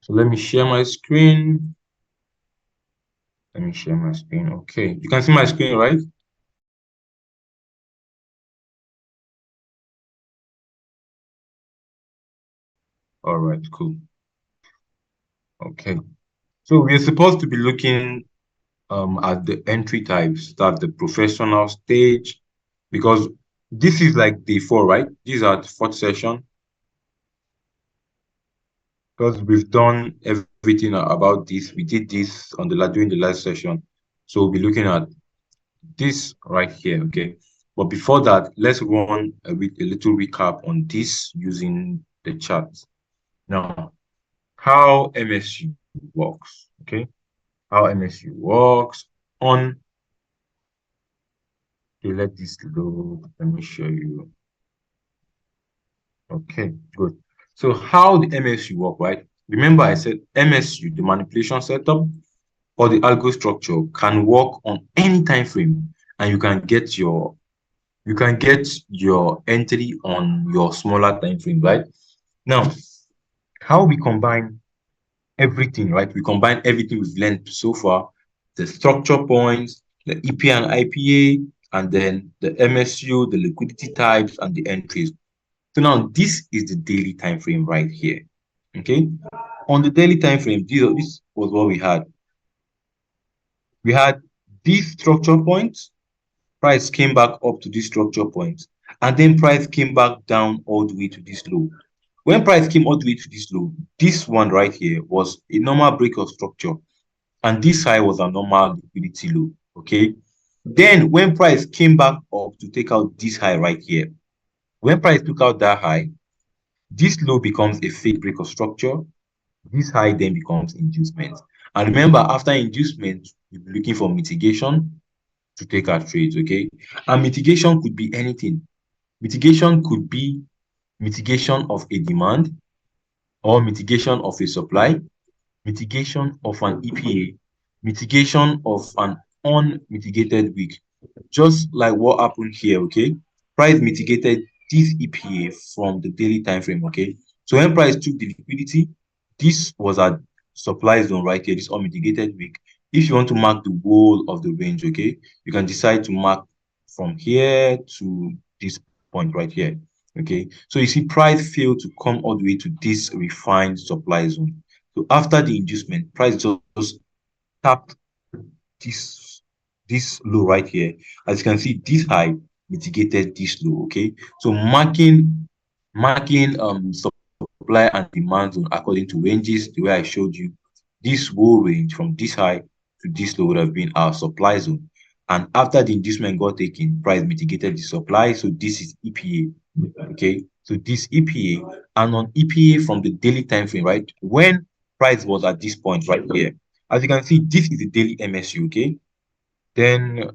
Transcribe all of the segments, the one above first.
So let me share my screen. Let me share my screen. Okay, you can see my screen, right? All right, cool. Okay, so we're supposed to be looking at the entry types, that's the professional stage, because this is like day 4, right? These are the fourth session, because we've done everything about this. We did this on during the last session, so we'll be looking at this right here, okay? But before that, let's run a little recap on this using the chart. Now, how MSU works, okay? How MSU works on, okay, let this load. Let me show you. Okay, good. So how the MSU work, right? Remember I said MSU, the manipulation setup or the algo structure can work on any time frame and you can get your entry on your smaller time frame, right? Now, how we combine everything, right? We combine everything we've learned so far, the structure points, the EPA and IPA, and then the MSU, the liquidity types, and the entries. So now this is the daily time frame right here. Okay. On the daily time frame, this was what we had. We had these structure points, price came back up to this structure point, and then price came back down all the way to this low. When price came all the way to this low, this one right here was a normal break of structure, and this high was a normal liquidity low. Okay. Then when price came back up to take out this high right here, when price took out that high, this low becomes a fake break of structure. This high then becomes inducement. And remember, after inducement, you'll be looking for mitigation to take our trades, okay? And mitigation could be anything. Mitigation could be mitigation of a demand or mitigation of a supply, mitigation of an EPA, mitigation of an unmitigated week. Just like what happened here, okay? Price mitigated this EPA from the daily time frame, okay? So when price took the liquidity, this was a supply zone right here, this unmitigated week. If you want to mark the whole of the range, okay, you can decide to mark from here to this point right here, okay? So you see price failed to come all the way to this refined supply zone. So after the inducement, price just tapped this this low right here. As you can see, this high mitigated this low. Okay, so marking supply and demand zone according to ranges, the way I showed you, this whole range from this high to this low would have been our supply zone. And after the inducement got taken, price mitigated the supply. So this is EPA. Okay, so this EPA, and on EPA from the daily time frame, right? When price was at this point right here, as you can see, this is the daily MSU. Okay, then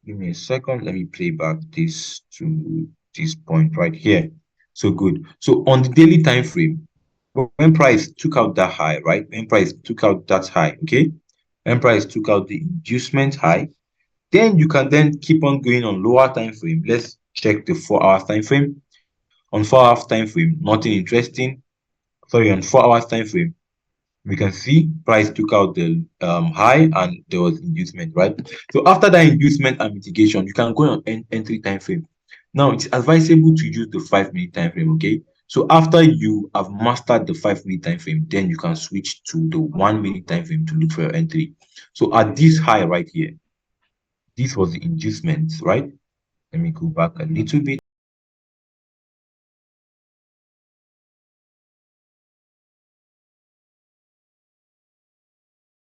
give me a second. Let me play back this to this point right here. So good. So on the daily time frame, when price took out that high, right? When price took out that high, okay? When price took out the inducement high, then you can then keep on going on lower time frame. Let's check the 4 hours time frame. On 4 hours time frame, nothing interesting. Sorry, on 4 hours time frame, we can see price took out the high and there was inducement, right? So after that inducement and mitigation, you can go on entry time frame. Now it's advisable to use the 5 minute time frame, okay? So after you have mastered the 5 minute time frame, then you can switch to the 1 minute time frame to look for your entry. So at this high right here, this was the inducement, right? Let me go back a little bit.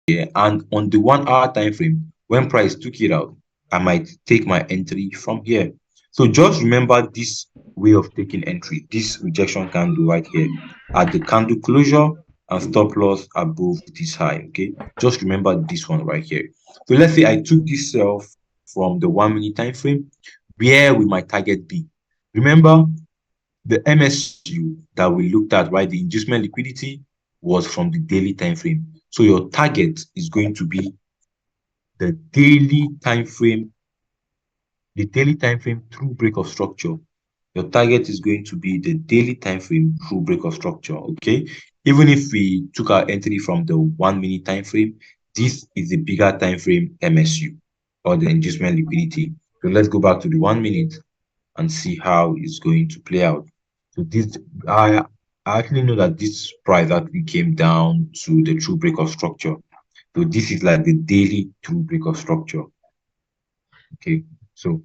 Yeah, and on the 1 hour time frame, when price took it out, I might take my entry from here. So just remember this way of taking entry, this rejection candle right here at the candle closure and stop loss above this high. Okay, just remember this one right here. So let's say I took this sell from the 1 minute time frame. Where will my target be? Remember the MSU that we looked at, right? The inducement liquidity was from the daily time frame. So your target is going to be the daily time frame, through break of structure. Your target is going to be the daily time frame through break of structure. Okay. Even if we took our entry from the 1 minute time frame, this is the bigger time frame MSU, or the inducement liquidity. So let's go back to the 1 minute and see how it's going to play out. So this, I actually know that this price actually came down to the true break of structure. So this is like the daily true break of structure. Okay, so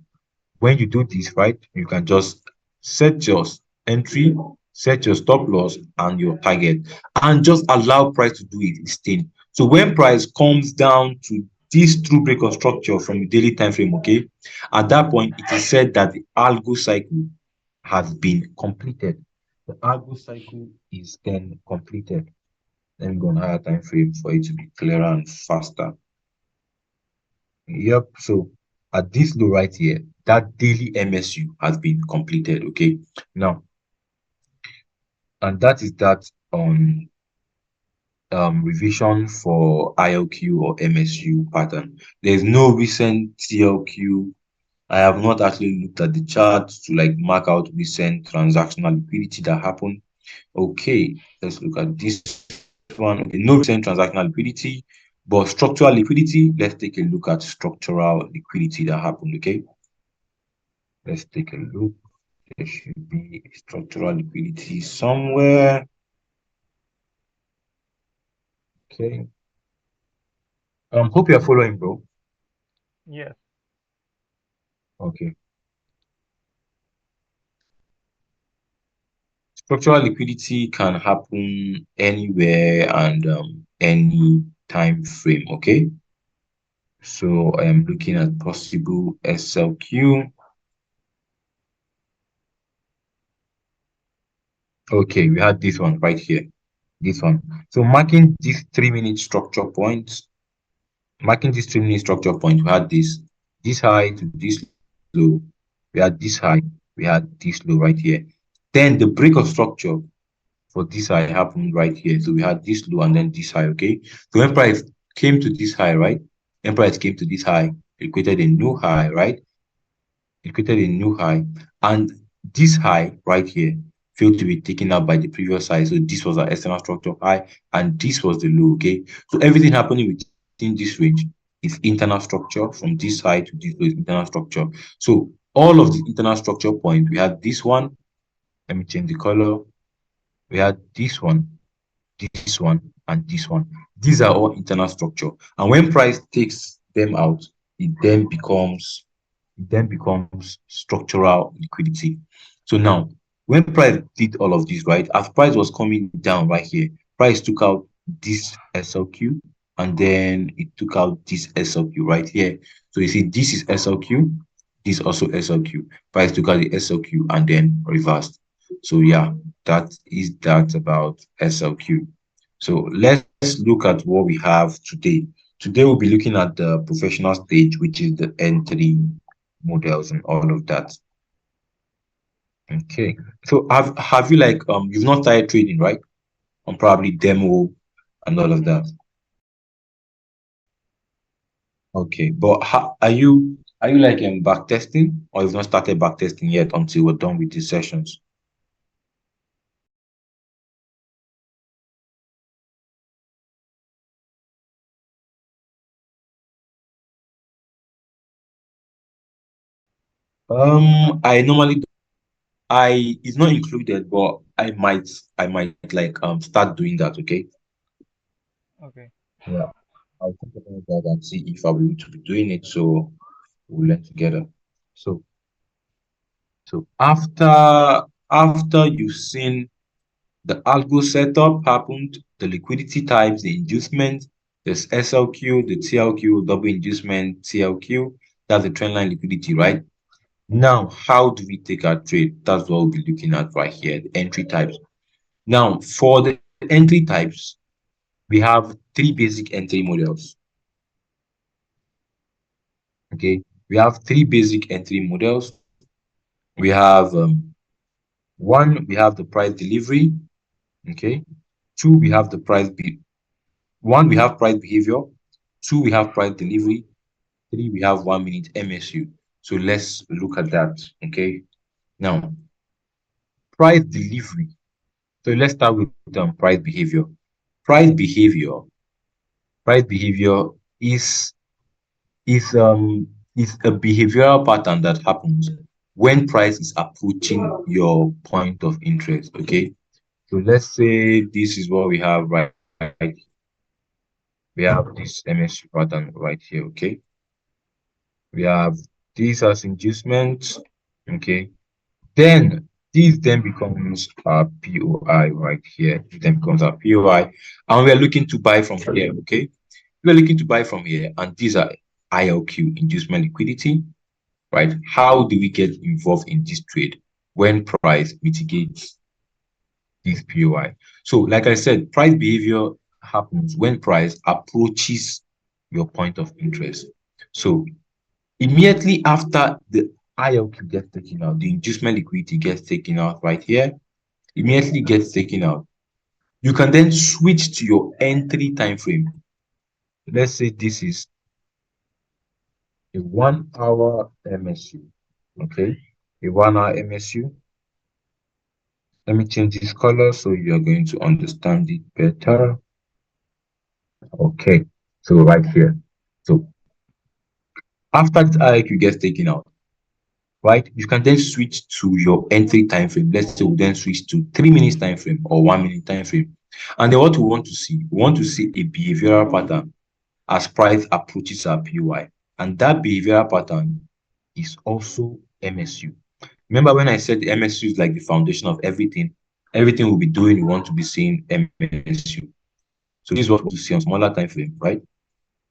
when you do this, right, you can just set your entry, set your stop loss and your target, and just allow price to do its thing. So when price comes down to this true break of structure from the daily time frame, okay, at that point it is said that the algo cycle has been completed. The algo cycle is then completed. Let me go on higher time frame for it to be clearer and faster. Yep. So at this low right here, that daily MSU has been completed. Okay. Now, and that is that on revision for ILQ or MSU pattern. There's no recent TLQ. I have not actually looked at the chart to like mark out recent transactional liquidity that happened. Okay, let's look at this one. Okay, no recent transactional liquidity, but structural liquidity. Let's take a look at structural liquidity that happened. Okay. Let's take a look. There should be structural liquidity somewhere. Okay. Hope you're following, bro. Yes. Okay. Structural liquidity can happen anywhere and any time frame. Okay. So I am looking at possible SLQ. Okay, we had this one right here. This one. So marking this 3 minute structure point, marking this 3 minute structure point, we had this high to this low. We had this high, we had this low right here. Then the break of structure for this high happened right here. So we had this low and then this high. Okay. So when price came to this high, right? When price came to this high, it created a new high, right? It created a new high, and this high right here failed to be taken out by the previous high. So this was our external structure high, and this was the low. Okay, so everything happening within this range is internal structure. From this high to this low is internal structure. So all of the internal structure points, we had this one. Let me change the color. We had this one, and this one. These are all internal structure, and when price takes them out, it then becomes structural liquidity. So now, when price did all of this, right, as price was coming down right here, price took out this SLQ and then it took out this SLQ right here. So you see, this is SLQ, this also SLQ. Price took out the SLQ and then reversed. So yeah, that is that about SLQ. So let's look at what we have today. Today we'll be looking at the professional stage, which is the entry models and all of that. Okay. So have you like you've not started trading, right? On probably demo and all of that. Okay. But are you like back testing, or you've not started back testing yet until we're done with these sessions? I normally I it's not included, but I might like start doing that, okay? Okay. Yeah. I'll think about that and see if I will to be doing it, so we'll learn together. So so after you've seen the algo setup happened, the liquidity types, the inducement, there's SLQ, the TLQ, double inducement, TLQ, that's the trendline liquidity, right? Now, how do we take our trade? That's what we'll be looking at right here, the entry types. Now, for the entry types, we have three basic entry models. Okay, we have three basic entry models. We have one, we have the price delivery. Okay, two, we have the one, we have price behavior. Two, we have price delivery. Three, we have 1 minute MSU. So let's look at that. Okay, now price delivery. So let's start with price behavior. Price behavior, price behavior is is um is a behavioral pattern that happens when price is approaching your point of interest. Okay. So let's say this is what we have right. We have this MSU pattern right here. Okay. We have this as inducement. Okay. Then this then becomes our POI right here. It then becomes our POI. And we are looking to buy from here. Okay. We're looking to buy from here. And these are ILQ, inducement liquidity, right? How do we get involved in this trade when price mitigates this POI? So, like I said, price behavior happens when price approaches your point of interest. So, immediately after the ILQ gets taken out, the inducement liquidity gets taken out right here, immediately gets taken out. You can then switch to your entry time frame. Let's say this is a 1 hour MSU. Okay, a 1 hour MSU. Let me change this color so you are going to understand it better. Okay, so right here. So after this IQ gets taken out, right, you can then switch to your entry time frame. Let's say we then switch to 3 minutes time frame or 1 minute time frame. And then what we want to see a behavioral pattern as price approaches our PY. And that behavioral pattern is also MSU. Remember when I said the MSU is like the foundation of everything? Everything we'll be doing, we want to be seeing MSU. So this is what we see on smaller time frame, right?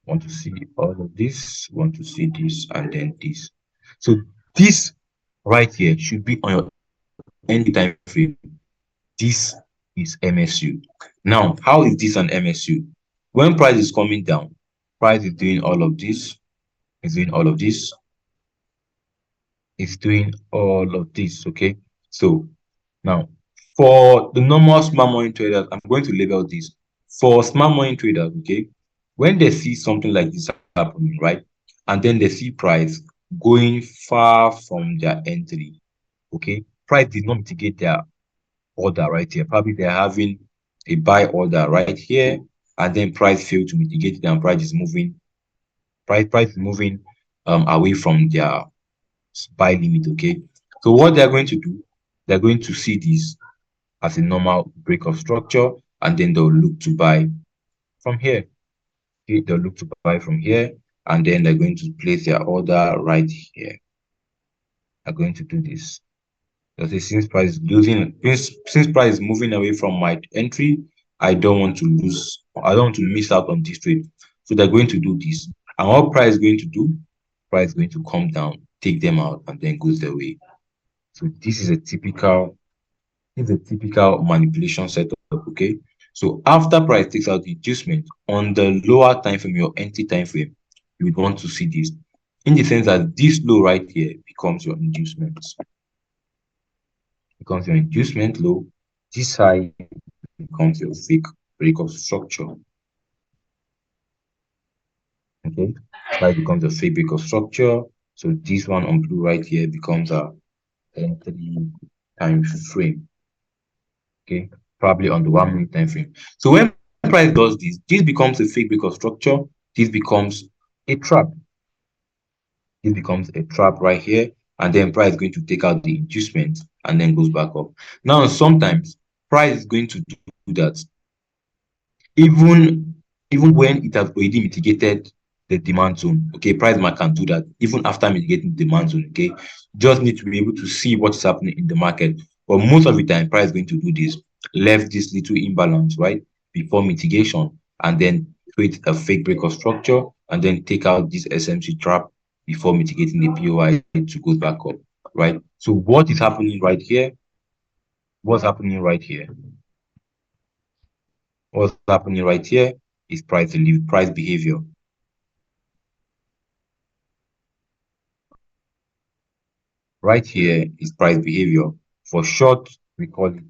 Want to see all of this, want to see this, and then this. So this right here should be on your end time frame. This is MSU. Now, how is this an MSU? When price is coming down, price is doing all of this, is doing all of this, is doing all of this. Okay. So now for the normal smart money traders, I'm going to label this. For smart money traders, okay, when they see something like this happening, right? And then they see price going far from their entry, okay, price did not mitigate their order right here. Probably they're having a buy order right here, and then price failed to mitigate it, and price is moving, price is moving away from their buy limit. Okay. So what they're going to do, they're going to see this as a normal break of structure, and then they'll look to buy from here. Okay, they'll look to buy from here, and then they're going to place their order right here. They're going to do this. Because since price is losing, since price is moving away from my entry, I don't want to lose, I don't want to miss out on this trade. So they're going to do this. And what price is going to do? Price is going to come down, take them out, and then goes their way. So this is a typical manipulation setup. Okay. So after price takes out the adjustment on the lower time frame, your entry time frame, you would want to see this in the sense that this low right here becomes your inducement. Becomes your inducement low. This high becomes your fake break of structure. Okay. That becomes a fake break of structure. So this one on blue right here becomes a entry time frame. Okay, probably on the 1 minute time frame. So when price does this, this becomes a fake break of structure. This becomes a trap. This becomes a trap right here, and then price is going to take out the inducement and then goes back up. Now, sometimes price is going to do that even when it has already mitigated the demand zone. Okay, price market can do that even after mitigating the demand zone. Okay, just need to be able to see what's happening in the market. But most of the time, price is going to do this, left this little imbalance right before mitigation, and then create a fake break of structure, and then take out this SMC trap before mitigating the POI to go back up. Right. So what is happening right here? What's happening right here? What's happening right here is price behavior. Right here is price behavior. For short, we call it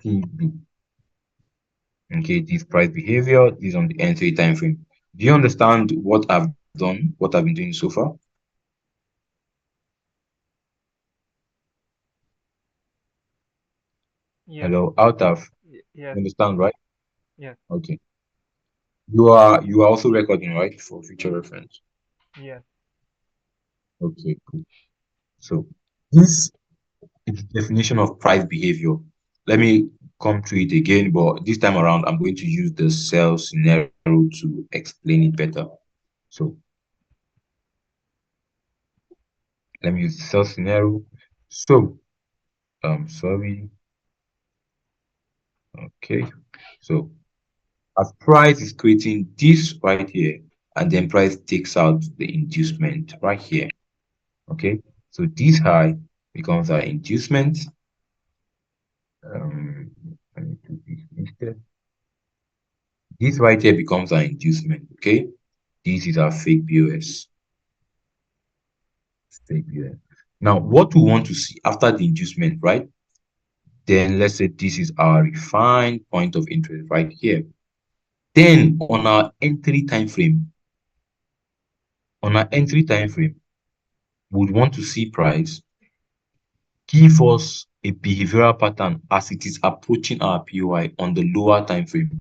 PB. Okay, this price behavior is on the entry time frame. Do you understand what I've done, what I've been doing so far? Yes. Hello, out of. Yes. You understand, right? Yes. Okay. You are also recording, right, for future reference. Yes. Okay, cool. So this is the definition of price behavior. Let me come through it again, but this time around I'm going to use the cell scenario to explain it better. So let me use the cell scenario. So sorry. Okay. So as price is creating this right here, and then price takes out the inducement right here. Okay. So this high becomes our inducement. Let me do this instead. This right here becomes our inducement. Okay. This is our fake BOS. Fake BOS. Now, what we want to see after the inducement, right? Then let's say this is our refined point of interest right here. Then on our entry time frame, we would want to see price give us a behavioral pattern as it is approaching our POI on the lower time frame,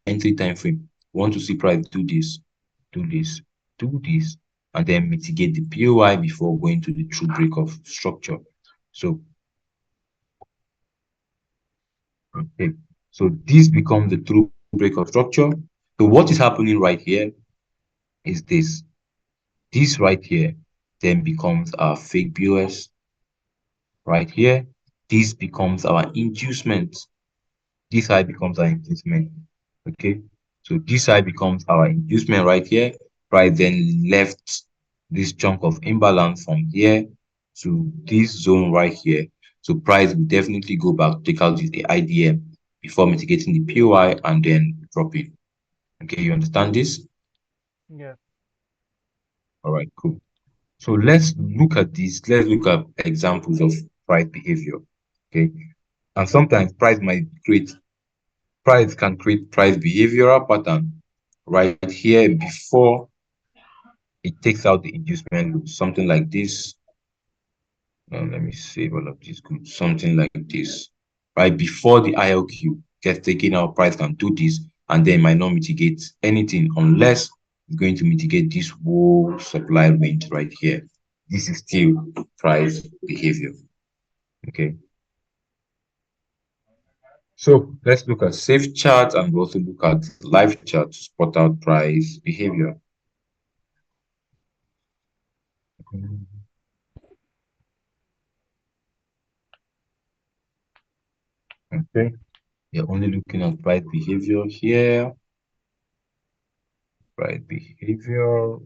entry time frame. We want to see price do this, do this, do this, and then mitigate the POI before going to the true break of structure. So, okay, so this becomes the true break of structure. So what is happening right here is this. This right here then becomes our fake BOS right here. This becomes our inducement. This side becomes our inducement. Okay, so this side becomes our inducement right here. Right, then left this chunk of imbalance from here to this zone right here. So price will definitely go back, take out the IDM before mitigating the POI and then dropping. Okay, you understand this? Yes. All right, cool. So let's look at this. Let's look at examples of price behavior. Okay, and sometimes price can create price behavioral pattern right here before it takes out the inducement loop. Something like this. Now let me save all of this good. Something like this. Right before the ILQ gets taken out, price can do this and then might not mitigate anything unless it's going to mitigate this whole supply range right here. This is still price behavior. Okay. So let's look at safe chart and we also look at live chart to spot out price behavior. Okay, you're only looking at price behavior here. Price behavior.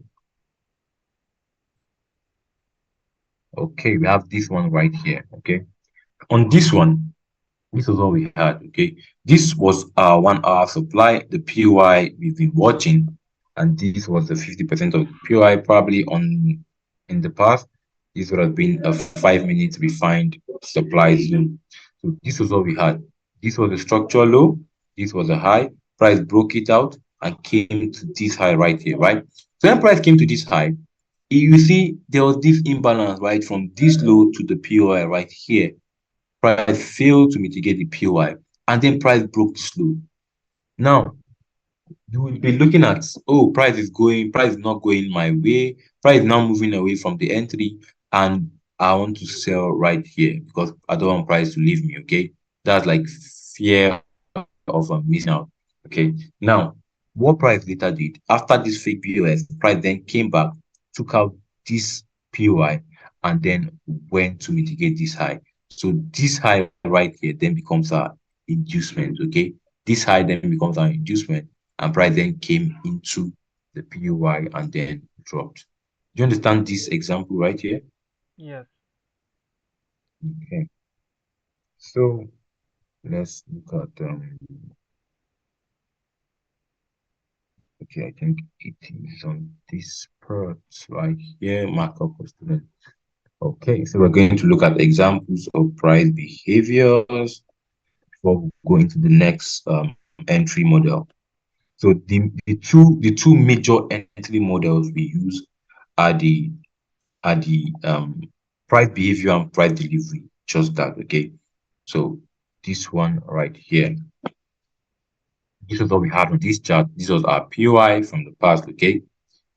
Okay, we have this one right here. Okay, on this one, this was all we had. Okay, this was our 1 hour supply, the POI we've been watching, and this was the 50% of the POI probably on in the past. This would have been a 5 minute refined supply zone. So this was all we had. This was a structural low, this was a high, price broke it out and came to this high right here, right? So when price came to this high, you see there was this imbalance, right, from this low to the POI right here. Price failed to mitigate the POI, and then price broke the low. Now, you will be looking at, oh, price is not going my way, price is now moving away from the entry, and I want to sell right here because I don't want price to leave me. Okay, that's like fear of missing out. Okay, now what price later did after this fake POS, price then came back, took out this POI, and then went to mitigate this high. So this high right here then becomes our inducement. Okay, this high then becomes our inducement, and price then came into the POI and then dropped. Do you understand this example right here? Yes. Okay, so let's look at okay, I think it is on this part right here, markup of student. Okay, so we're going to look at examples of price behaviors before we go into the next entry model. So the two major entry models we use are the price behavior and price delivery. Just that, okay. So this one right here. This was what we had on this chart. This was our POI from the past, okay?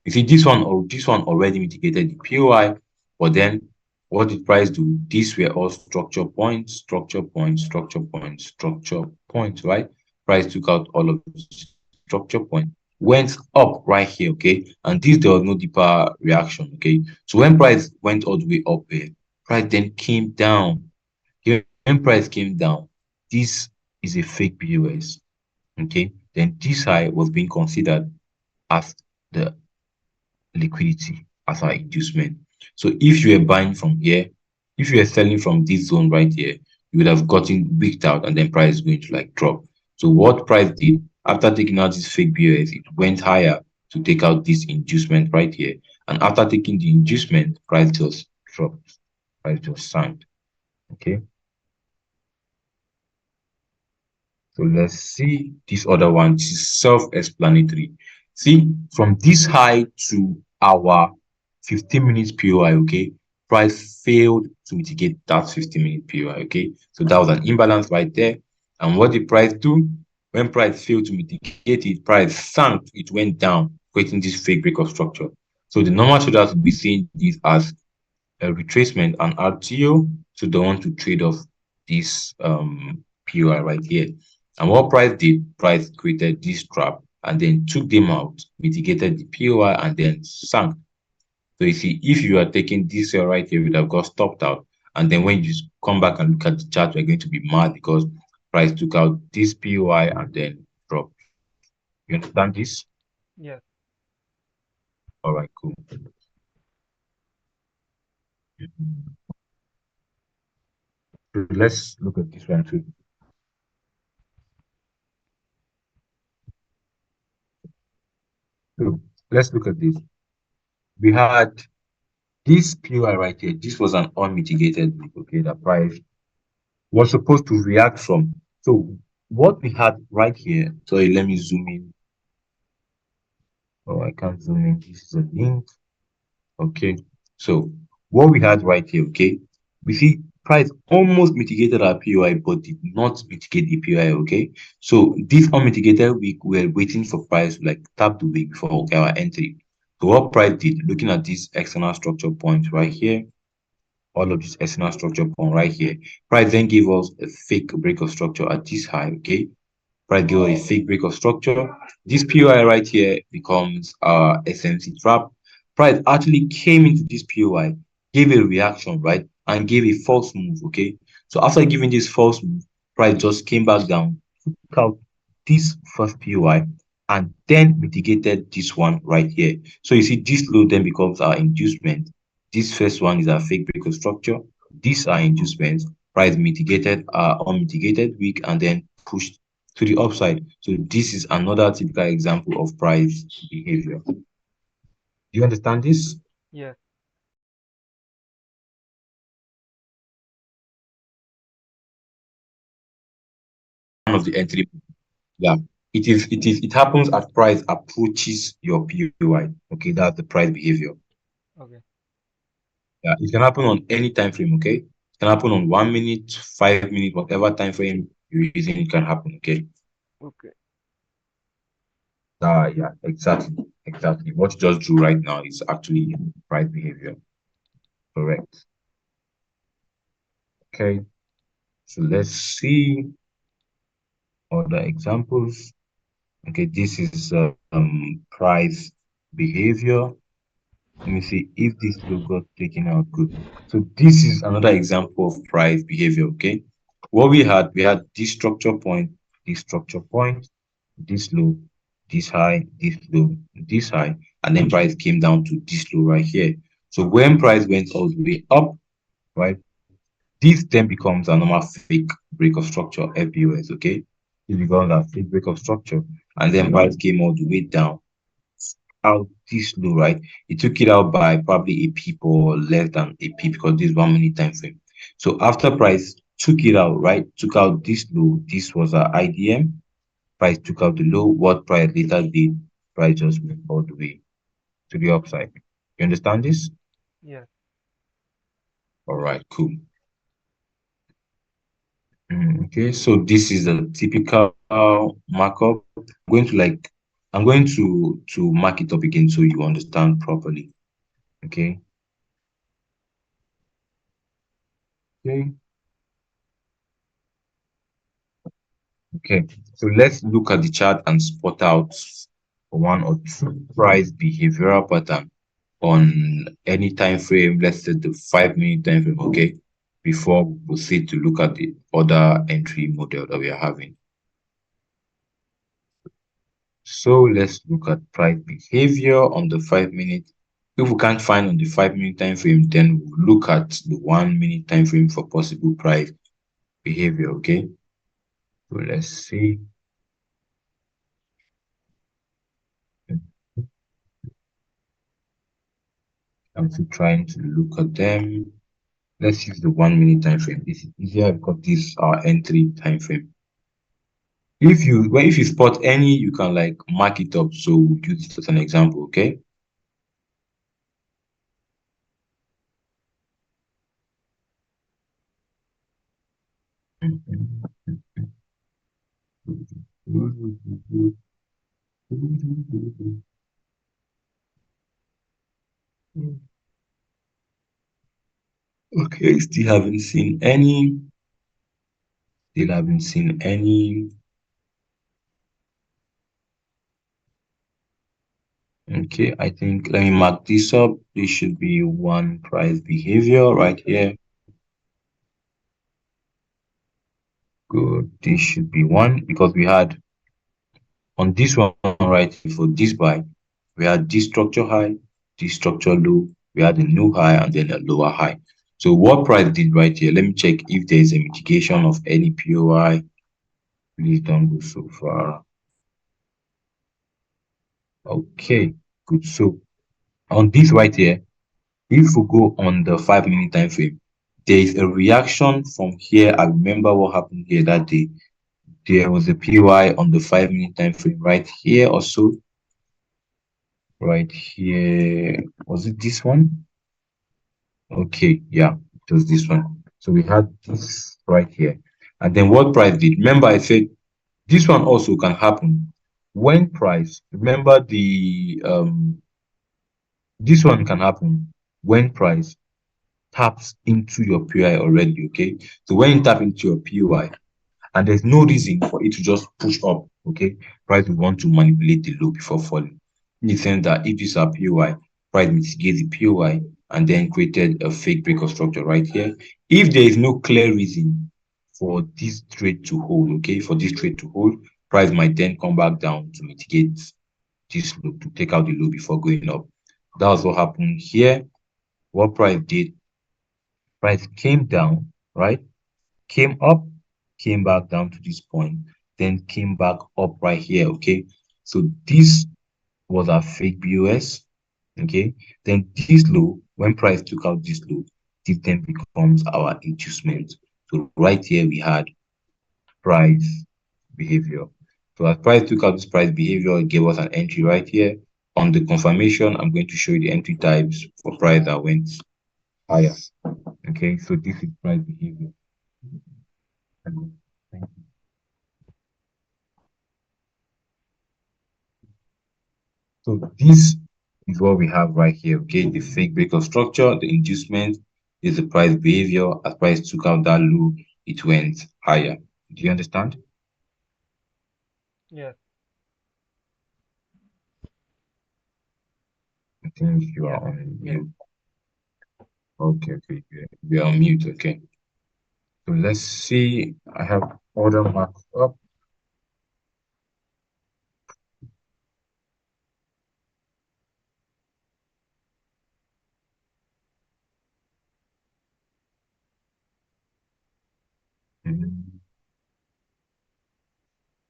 You see, this one already mitigated the POI, but then what did price do? These were all structure points, structure points, structure points, structure points, right? Price took out all of the structure points, went up right here, okay? And this there was no deeper reaction, okay? So when price went all the way up here, price then came down. Here, when price came down, this is a fake POS, okay? Then this high was being considered as the liquidity as our inducement. So if you were buying from here, if you were selling from this zone right here, you would have gotten wicked out and then price is going to like drop. So what price did after taking out this fake BOS, it went higher to take out this inducement right here. And after taking the inducement, price just dropped, price just sank. Okay. So let's see this other one. This is self-explanatory. See, from this high to our 15 minutes POI, okay, price failed to mitigate that 15-minute POI, okay? So that was an imbalance right there. And what did price do? When price failed to mitigate it, price sank, it went down, creating this fake break of structure. So the normal traders will be seeing this as a retracement and RTO, so they want to trade off this POI right here. And what price did? Price created this trap and then took them out, mitigated the POI, and then sank. So you see, if you are taking this sell right here, you would have got stopped out. And then when you come back and look at the chart, you're going to be mad because price took out this POI and then dropped. You understand this? Yes. All right, cool. So let's look at this one too. So let's look at this. We had this POI right here. This was an unmitigated week, okay, the price was supposed to react from. So what we had right here, sorry, let me zoom in. Oh, I can't zoom in. This is a link. Okay. So what we had right here, okay, we see price almost mitigated our POI, but did not mitigate the POI, okay? So this unmitigated week, we're waiting for price to like tap the week for our entry. So what price did, looking at this external structure point right here, all of this external structure point right here, price then gave us a fake break of structure at this high, okay? Price gave us a fake break of structure. This POI right here becomes our SMC trap. Price actually came into this POI, gave a reaction, right? And gave a false move, okay? So after giving this false move, price just came back down, took out this first POI, and then mitigated this one right here. So you see, this low then becomes our inducement. This first one is our fake break of structure. These are inducements. Price mitigated, unmitigated weak, and then pushed to the upside. So this is another typical example of price behavior. Do you understand this? Yes. One of the entry, yeah. It happens as price approaches your POI. Okay, that's the price behavior. Okay. Yeah, it can happen on any time frame, okay? It can happen on 1 minute, 5 minutes, whatever time frame you're using, it can happen, okay? Okay. Yeah, exactly. Exactly. What you just drew right now is actually price behavior. Correct. Okay. So let's see other examples. Okay, this is price behavior. Let me see if this logo got taken out good. So this is another example of price behavior. Okay, what we had this structure point, this low, this high, this high, and then price came down to this low right here. So when price went all the way up, right, this then becomes a normal fake break of structure, FBOS. Okay, this becomes a fake break of structure, and then price came all the way down out this low, right? It took it out by probably a pip or less than a pip because this 1 minute time frame. So after price took it out, right? Took out this low. This was our IDM. Price took out the low. What price later did? Price just went all the way to the upside. You understand this? Yes. All right, cool. Okay, so this is a typical markup. I'm going to mark it up again so you understand properly. Okay. Okay. Okay. So let's look at the chart and spot out one or two price behavioral pattern on any time frame. Let's say the 5 minute time frame. Okay. Before we proceed to look at the other entry model that we are having. So let's look at price behavior on the 5 minute. If we can't find on the 5 minute time frame, then we'll look at the 1 minute time frame for possible price behavior. Okay. So let's see. I'm still trying to look at them. Let's use the 1 minute time frame. This is easier because this is our entry time frame. If you spot any, you can like mark it up. So we'll use it as an example. Okay. Okay, still haven't seen any. Still haven't seen any. Okay, I think let me mark this up. This should be one price behavior right here. Good. This should be one because we had on this one right here for this buy, we had this structure high, this structure low, we had a new high and then a lower high. So what price did right here? Let me check if there is a mitigation of any POI. Please don't go so far. Okay, good. So on this right here, if we go on the 5 minute time frame, there is a reaction from here. I remember what happened here that day. There was a PY on the 5 minute time frame right here also. Right here. Was it this one? Okay, yeah, it was this one. So we had this right here. And then what price did? Remember, I said this one also can happen when price. Remember the this one can happen when price taps into your POI already, okay? So when you tap into your POI, and there's no reason for it to just push up, okay? Price will want to manipulate the low before falling. In the sense that if this is a POI, price mitigates the POI and then created a fake break of structure right here. If there is no clear reason for this trade to hold, okay, for this trade to hold, price might then come back down to mitigate this low, to take out the low before going up. That was what happened here. What price did, price came down, right? Came up, came back down to this point, then came back up right here, okay? So this was our fake BOS, okay? Then this low, when price took out this low, this then becomes our inducement. So right here we had price behavior. So as price took out this price behavior, it gave us an entry right here. On the confirmation, I'm going to show you the entry types for price that went higher. Okay, so this is price behavior. So this is what we have right here. Okay, the fake break of structure, the inducement is the price behavior. As price took out that low, it went higher. Do you understand? Yes. I think you Yeah. are on Yes. mute. Okay, okay, you are on mute. Okay. So let's see. I have order marked up. Mhm.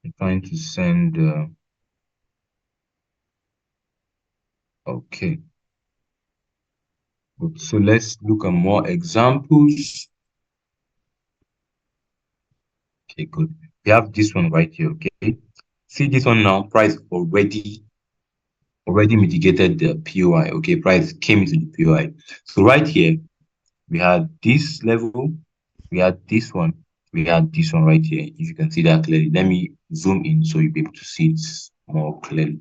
I'm trying to send. Okay. Good. So let's look at more examples. Okay, good. We have this one right here. Okay. See this one now. Price already mitigated the POI. Okay, price came into the POI. So right here, we had this level, we had this one, We had this one right here. If you can see that clearly, let me zoom in so you'll be able to see it more clearly.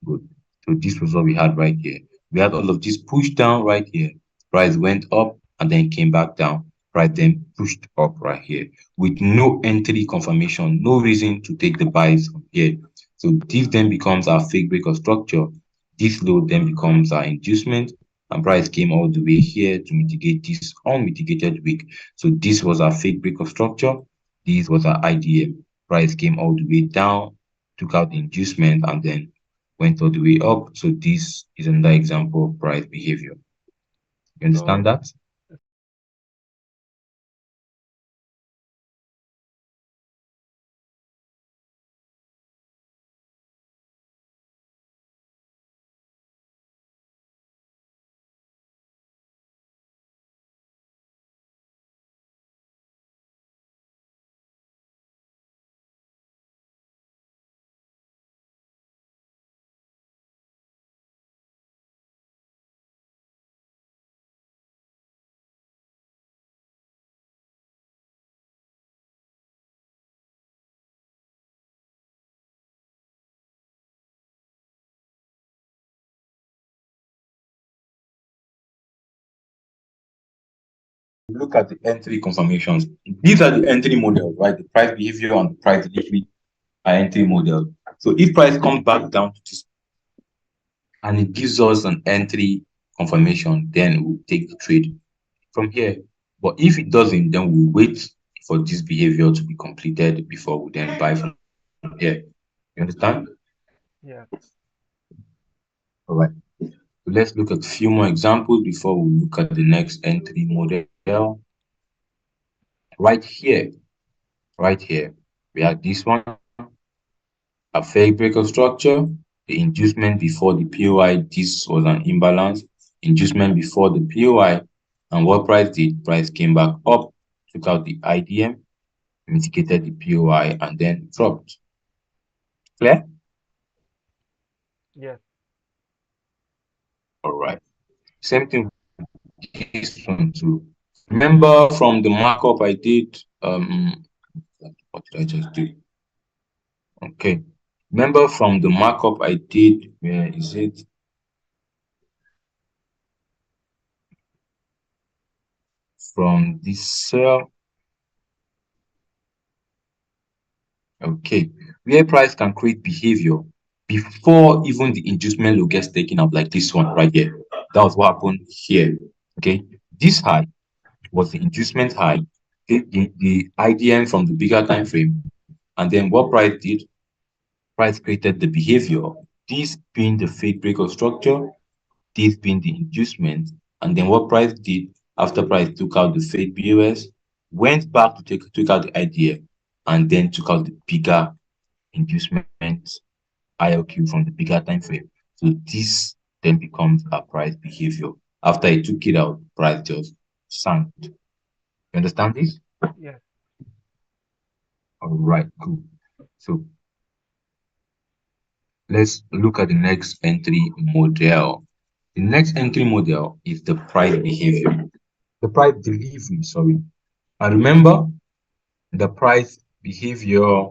Good. So this was what we had right here. We had all of this push down right here. Price went up and then came back down. Price then pushed up right here with no entry confirmation, no reason to take the buys from here. So this then becomes our fake break of structure. This low then becomes our inducement, and price came all the way here to mitigate this unmitigated weak. So this was our fake break of structure. This was our IDM. Price came all the way down, took out the inducement, and then went all the way up. So this is another example of price behavior. You understand So that? Look at the entry confirmations. These are the entry models, right? The price behavior and the price delivery are entry models. So if price comes back down to this and it gives us an entry confirmation, then we'll take the trade from here. But if it doesn't, then we'll wait for this behavior to be completed before we then buy from here. You understand? yeah, All right. So let's look at a few more examples before we look at the next entry model. Right here, we have this one, a fake break of structure, the inducement before the POI, this was an imbalance, inducement before the POI, and what price did? Price came back up, took out the IDM, mitigated the POI, and then dropped. Clear? yes, All right. Same thing with this one too. Remember from the markup I did, what did I just do? Okay. Remember from the markup I did, where is it? From this cell. Okay. Where price can create behavior before even the inducement low gets taken out, like this one right here. That was what happened here. Okay. This high was the inducement high, the IDM from the bigger time frame. And then what price did? Price created the behavior. This being the fake break of structure, this being the inducement, and then what price did after price took out the fake BOS, went back to took out the idea, and then took out the bigger inducement ILQ from the bigger time frame. So this then becomes a price behavior. After it took it out, price just sank. You understand this? yes, All right, cool. So let's look at the next entry model. The next entry model is the price behavior. The price delivery, sorry. And remember, the price behavior,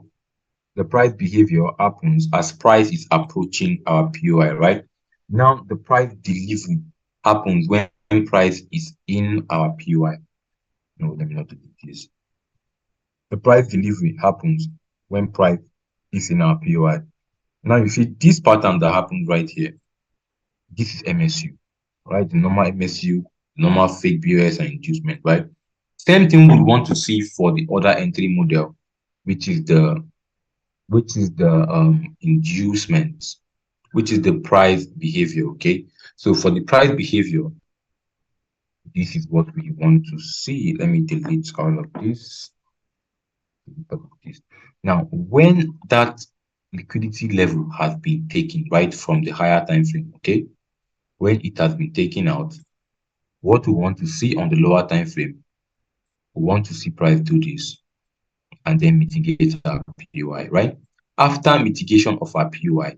the price behavior happens as price is approaching our POI, right? Now, the price delivery happens when price is in our POI. No, let me not do this. The price delivery happens when price is in our POI. Now, you see this pattern that happened right here. This is MSU, right? The normal MSU, normal fake BOS and inducement, right? Same thing we want to see for the other entry model, which is the inducement, which is the price behavior. Okay, so for the price behavior, this is what we want to see. Let me delete all of this. Now, when that liquidity level has been taken right from the higher time frame, okay, when it has been taken out, what we want to see on the lower time frame, we want to see price do this and then mitigate our POI, right? After mitigation of our POI,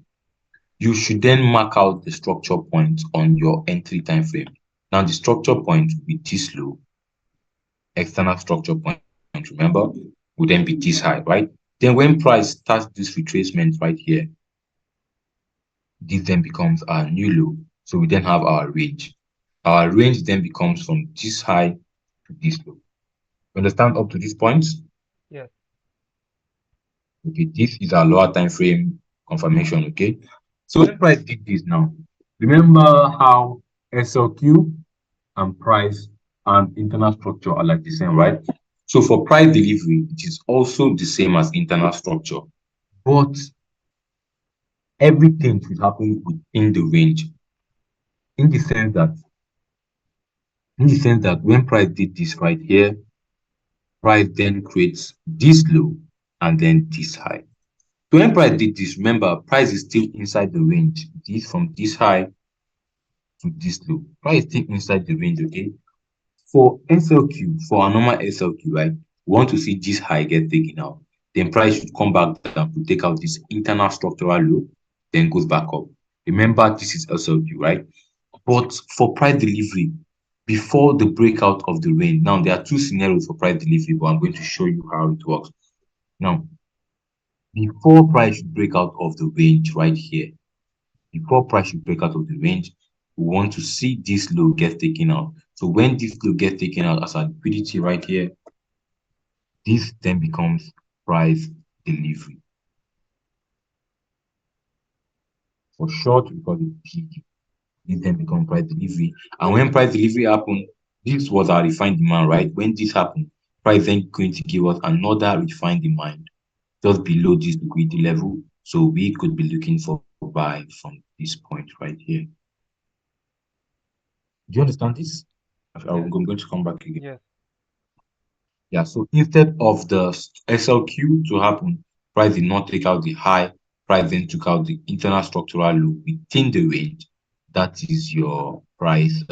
you should then mark out the structure point on your entry time frame. Now, the structure point will be this low, external structure point, remember, would then be this high, right? Then when price starts this retracement right here, this then becomes our new low. So we then have our range. Our range then becomes from this high to this low. Understand up to this point? Yes. Okay, this is our lower time frame confirmation. Okay, so when price did this now, remember how SLQ and price and internal structure are like the same, right? So for price delivery, it is also the same as internal structure, but everything should happen within the range, in the sense that when price did this right here, price then creates this low and then this high. So when price did this, remember, price is still inside the range. This from this high to this low. Price is still inside the range, okay? For SLQ, for a normal SLQ, right? We want to see this high get taken out. Then price should come back down to take out this internal structural low, then goes back up. Remember, this is SLQ, right? But for price delivery, before the breakout of the range, now there are two scenarios for price delivery, but I'm going to show you how it works. Now, before price should break out of the range right here, before price should break out of the range, we want to see this low get taken out. So when this low gets taken out as a liquidity right here, this then becomes price delivery. For short, we call it PQ. This then becomes price delivery. And when price delivery happened, this was our refined demand, right? When this happened, price then going to give us another refined demand just below this liquidity level. So we could be looking for buy from this point right here. Do you understand this? I'm Yes. going to come back again. Yes. Yeah, so instead of the SLQ to happen, price did not take out the high, price then took out the internal structural low within the range. That is your price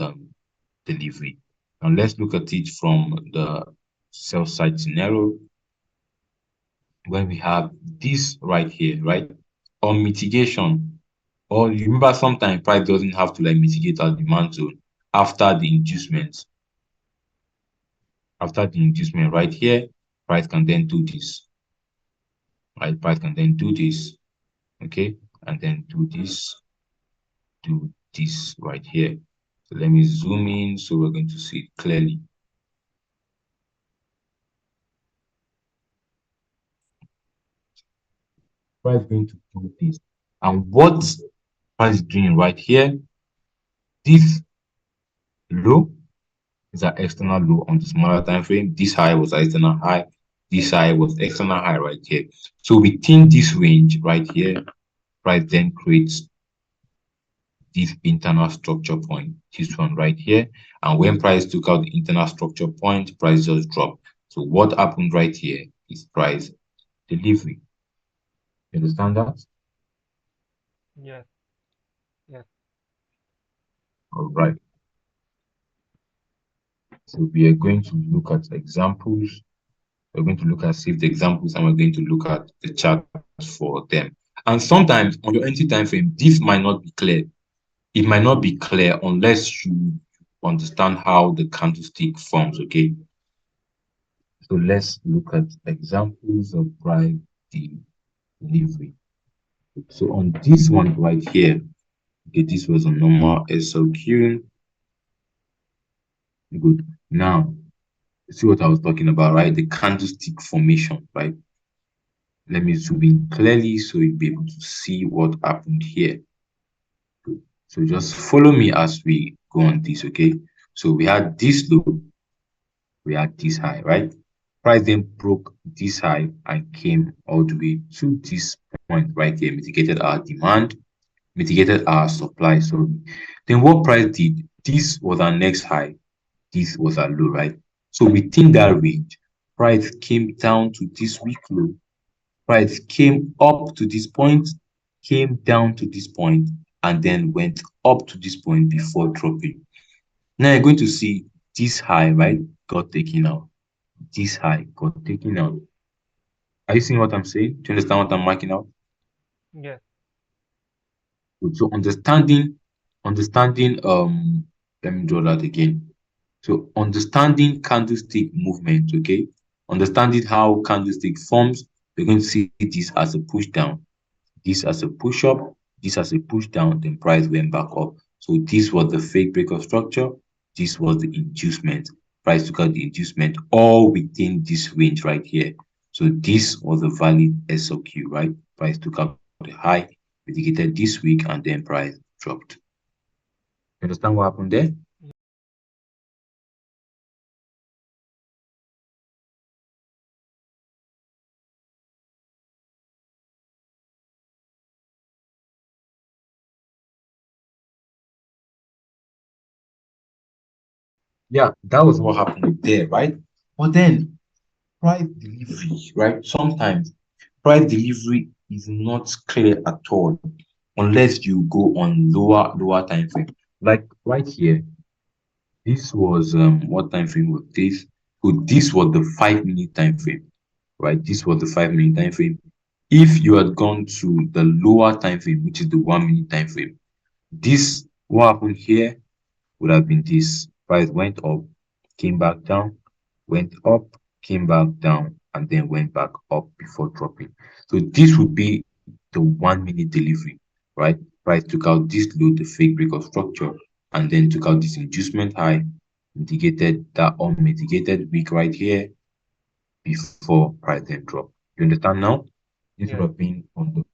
delivery. Now let's look at it from the sell side scenario when we have this right here, right? On mitigation, or you remember sometimes price doesn't have to like mitigate our demand zone after the inducement. After the inducement right here, price can then do this. Right, price can then do this, okay, and then do this right here. So let me zoom in so we're going to see it clearly. Price going to do this, and what price is doing right here, this low is an external low on the smaller time frame. This high was an external high. This high was external high right here. So within this range right here, price then creates this internal structure point, this one right here. And when price took out the internal structure point, price just dropped. So what happened right here is price delivery. You understand that? Yes. Yes. All right. So we are going to look at examples. We're going to look at the examples and we're going to look at the charts for them. And sometimes on your entry time frame, this might not be clear. It might not be clear unless you understand how the candlestick forms, okay? So let's look at examples of price delivery. So on this one right here, okay, this was a normal SLQ. Good. Now, see what I was talking about, right? The candlestick formation, right? Let me zoom in clearly so you'll be able to see what happened here. Good. So just follow me as we go on this, okay? So we had this low, we had this high, right? Price then broke this high and came all the way to this point right here, mitigated our demand, mitigated our supply. So then what price did? This was our next high, this was our low, right? So within that range, price came down to this weak low, price came up to this point, came down to this point, and then went up to this point before dropping. Now you're going to see this high, right, got taken out. This high got taken out. Are you seeing what I'm saying? Do you understand what I'm marking out? Yes. Good. So understanding, let me draw that again. So understanding candlestick movement, okay? Understanding how candlestick forms, we're going to see this as a push down, this as a push up, this as a push down, then price went back up. So this was the fake breakout structure. This was the inducement. Price took out the inducement all within this range right here. So this was a valid SLQ, right? Price took out the high, indicated this week, and then price dropped. You understand what happened there? Yeah, that was what happened there, right? But then price delivery, right? Sometimes price delivery is not clear at all unless you go on lower time frame. Like right here, this was what time frame was this? So this was the 5 minute time frame, right? This was the 5 minute time frame. If you had gone to the lower time frame, which is the 1 minute time frame, this what happened here would have been this. Price went up, came back down, went up, came back down, and then went back up before dropping. So this would be the 1 minute delivery, right? Price took out this low, the fake break of structure, and then took out this inducement high, indicated that unmitigated weak right here before price then dropped. You understand now? This would Yes. have been on the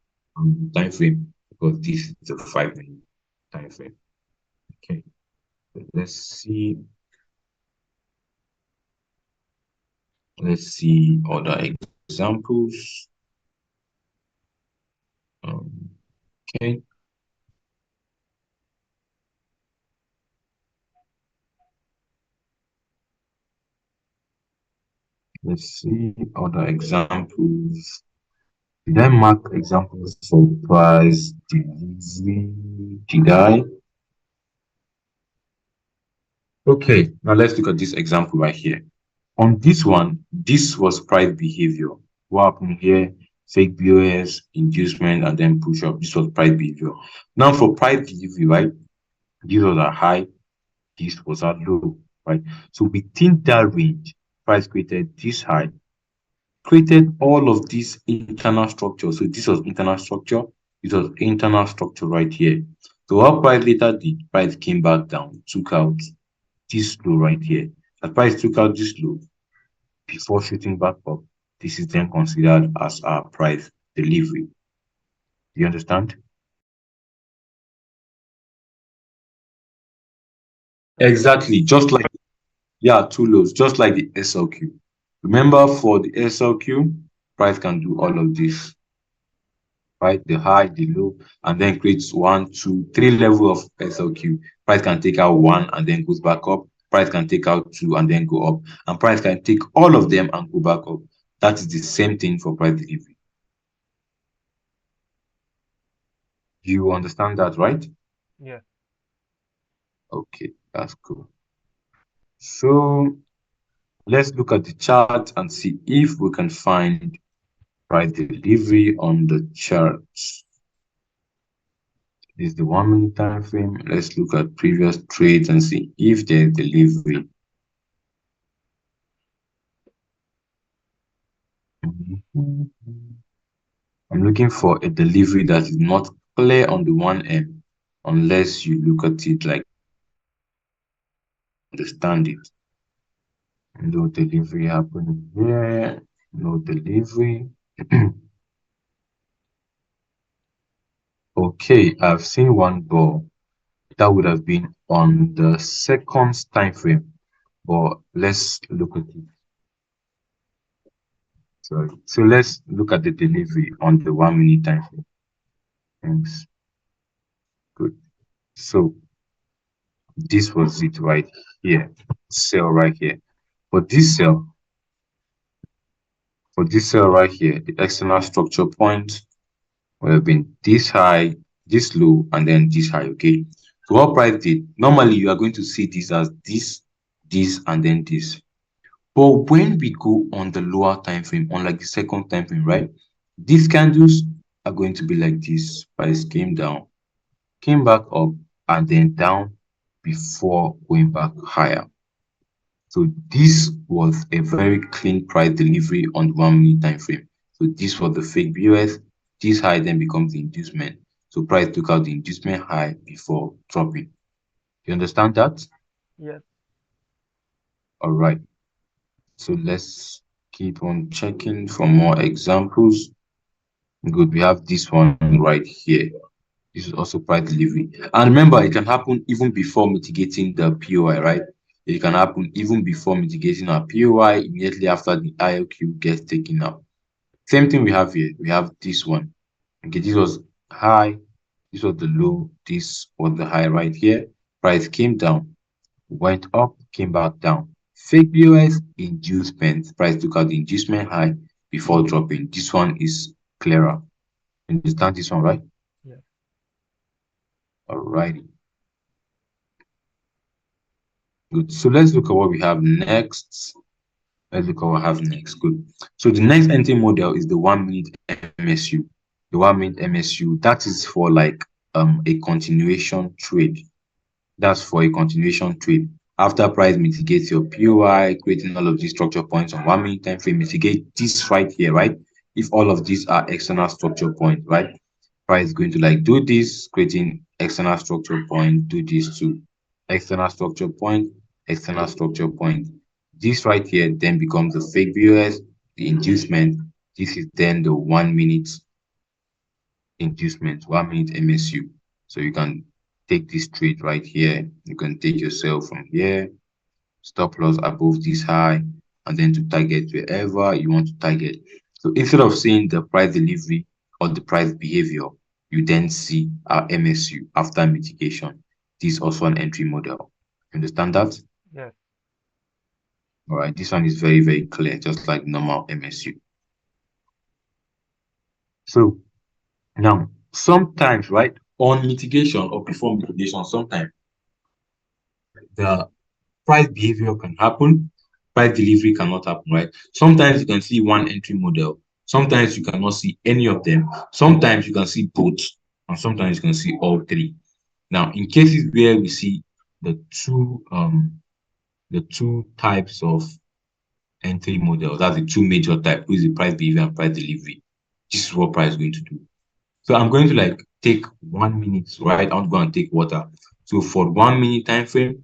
time frame because this is a 5 minute time frame. Okay, let's see. Let's see other examples. Okay, let's see other examples. Did I mark examples for price delivery? Did I? Okay, now let's look at this example right here. On this one, this was price behavior. What happened here? Fake BOS, inducement, and then push up. This was price behavior. Now for price delivery, right? This was a high, this was a low, right? So within that range, price created this high, created all of this internal structure. So this was internal structure, this was internal structure right here. So what price later did, price came back down, took out this low right here. The price took out this low before shooting back up. This is then considered as our price delivery. Do you understand? Exactly, just like yeah, two lows, just like the SLQ. Remember for the SLQ, price can do all of this, right? The high, the low, and then creates 1, 2, 3 level of SLQ. Price can take out one and then goes back up. Price can take out two and then go up. And price can take all of them and go back up. That is the same thing for price delivery. You understand that, right? Yes. Okay, that's cool. So let's look at the chart and see if we can find price delivery on the chart. This is the 1 minute time frame. Let's look at previous trades and see if there's delivery. I'm looking for a delivery that is not clear on the 1M unless you look at it like understand it. No delivery happening here. No delivery. Okay, I've seen one ball that would have been on the second time frame, but let's look at it. Sorry. So let's look at the delivery on the 1 minute time frame. Thanks. Good. So this was it right here. Cell right here. For this cell, right here, the external structure point would have been this high, this low, and then this high. Okay. So what price did? Normally you are going to see this as this, and then this. But when we go on the lower time frame, on like the second time frame, right? These candles are going to be like this. Price came down, came back up, and then down before going back higher. So this was a very clean price delivery on the 1 minute time frame. So this was the fake BOS. This high then becomes the inducement. So price took out the inducement high before dropping. You understand that? Yes. All right. So let's keep on checking for more examples. Good. We have this one right here. This is also price delivery. And remember, it can happen even before mitigating the POI, right? It can happen even before mitigating our POI, immediately after the IOQ gets taken out. Same thing we have here. We have this one. Okay, this was high, this was the low, this was the high right here. Price came down, went up, came back down. Fake BOS inducement. Price took out the inducement high before dropping. This one is clearer. Understand this one, right? Yes. Alrighty. Good. So let's look at what we have next. Let's look at what we have next. Good. So the next entry model is the 1 minute MSU. The 1 minute MSU, that is for like a continuation trade. That's for a continuation trade. After price mitigates your POI, creating all of these structure points on 1 minute time frame, mitigate this right here, right? If all of these are external structure points, right? Price is going to like do this, creating external structure point, do this too. External structure point, external structure point. This right here then becomes the fake BOS, the inducement. This is then the 1 minute inducement, 1 minute MSU. So you can take this trade right here. You can take yourself from here, stop loss above this high, and then to target wherever you want to target. So instead of seeing the price delivery or the price behavior, you then see our MSU after mitigation. This is also an entry model. Understand that? Yes. All right, this one is very, very clear, just like normal MSU. So now, sometimes, right, on mitigation or before mitigation, sometimes the price behavior can happen, price delivery cannot happen, right? Sometimes you can see one entry model, sometimes you cannot see any of them, sometimes you can see both, and sometimes you can see all three. Now, in cases where we see the two types of entry models, that's the two major types, which is the price behavior and price delivery. This is what price is going to do. So I'm going to like take 1 minute, right? I'm going to take water. So for 1 minute time frame,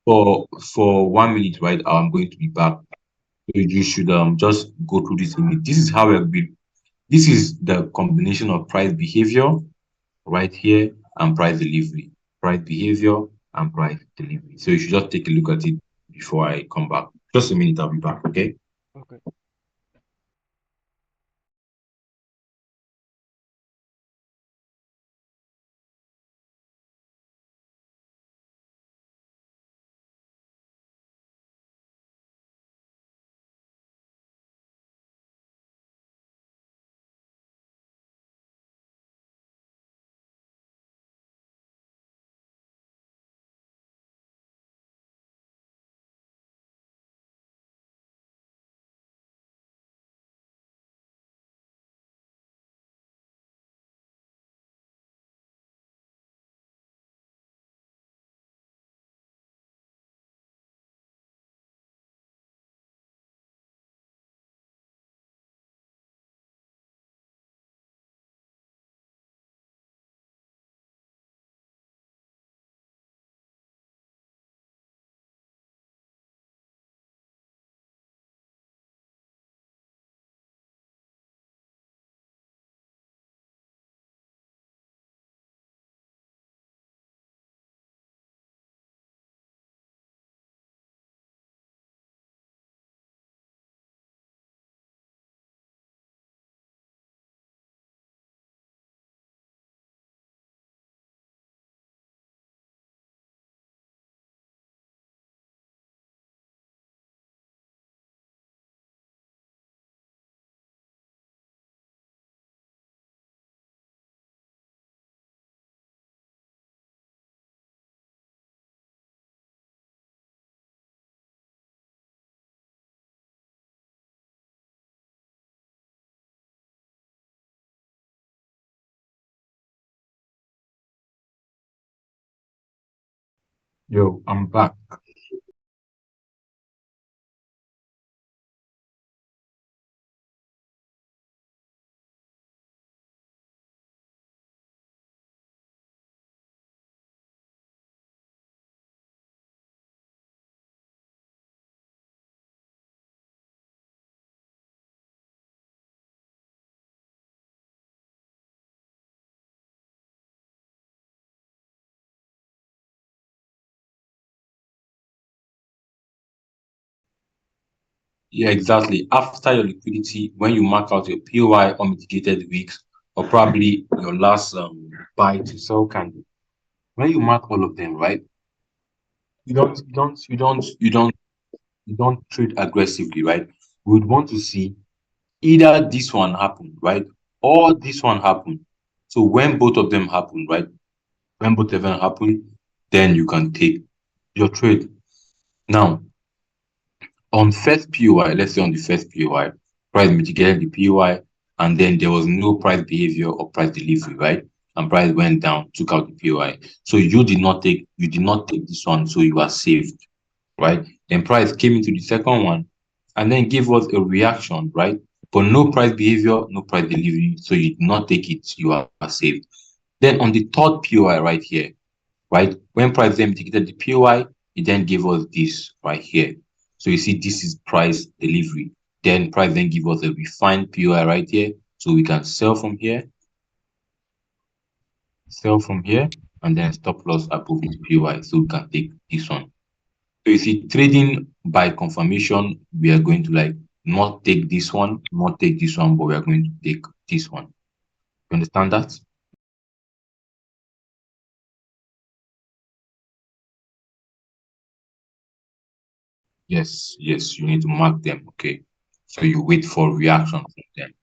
for 1 minute, right? I'm going to be back. So you should just go through this image. This is how it will be. This is the combination of price behavior right here and price delivery. Price behavior and price delivery. So you should just take a look at it before I come back. Just a minute, I'll be back. Okay. Okay. Yo, I'm back. Yeah, exactly. After your liquidity, when you mark out your POI or mitigated weeks, or probably your last buy to sell candle, when you mark all of them, right? You don't trade aggressively, right? We would want to see either this one happen, right? Or this one happen. So when both of them happen, right? When both of them happen, then you can take your trade. Now, on first POI, let's say on the first POI, price mitigated the POI, and then there was no price behavior or price delivery, right? And price went down, took out the POI. So you did not take this one, so you are saved, right? Then price came into the second one and then gave us a reaction, right? But no price behavior, no price delivery, so you did not take it, you are saved. Then on the third POI right here, right? When price then mitigated the POI, it then gave us this right here. So you see, this is price delivery. Then price then give us a refined POI right here. So we can sell from here, and then stop loss above this POI. So we can take this one. So you see, trading by confirmation, we are going to like not take this one, not take this one, but we are going to take this one. You understand that? Yes, yes, you need to mark them. Okay. So you wait for reaction from them.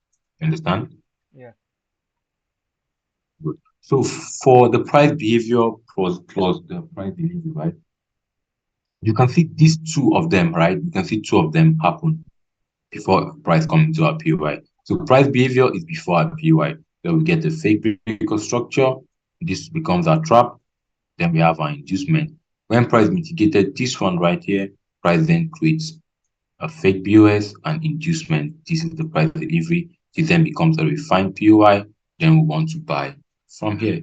You understand? Yeah. Good. So for the price behavior plus the price delivery, right? You can see these two of them, right? You can see two of them happen before price comes into our POI. So price behavior is before our POI. Then we get the fake breaker structure. This becomes our trap. Then we have our inducement. When price mitigated this one right here, price then creates a fake BOS and inducement. This is the price delivery. This then becomes a refined POI. Then we want to buy from here.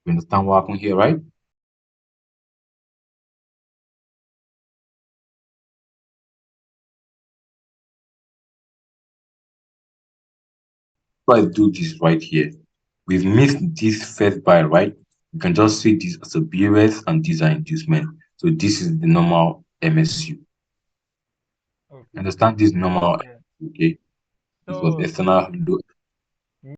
You understand what happened here, right? So I do this right here. We've missed this first buy, right? You can just see this as a BOS and this are inducement. So this is the normal MSU. Okay. Understand this normal, Yeah. okay? This was So, external low. mm,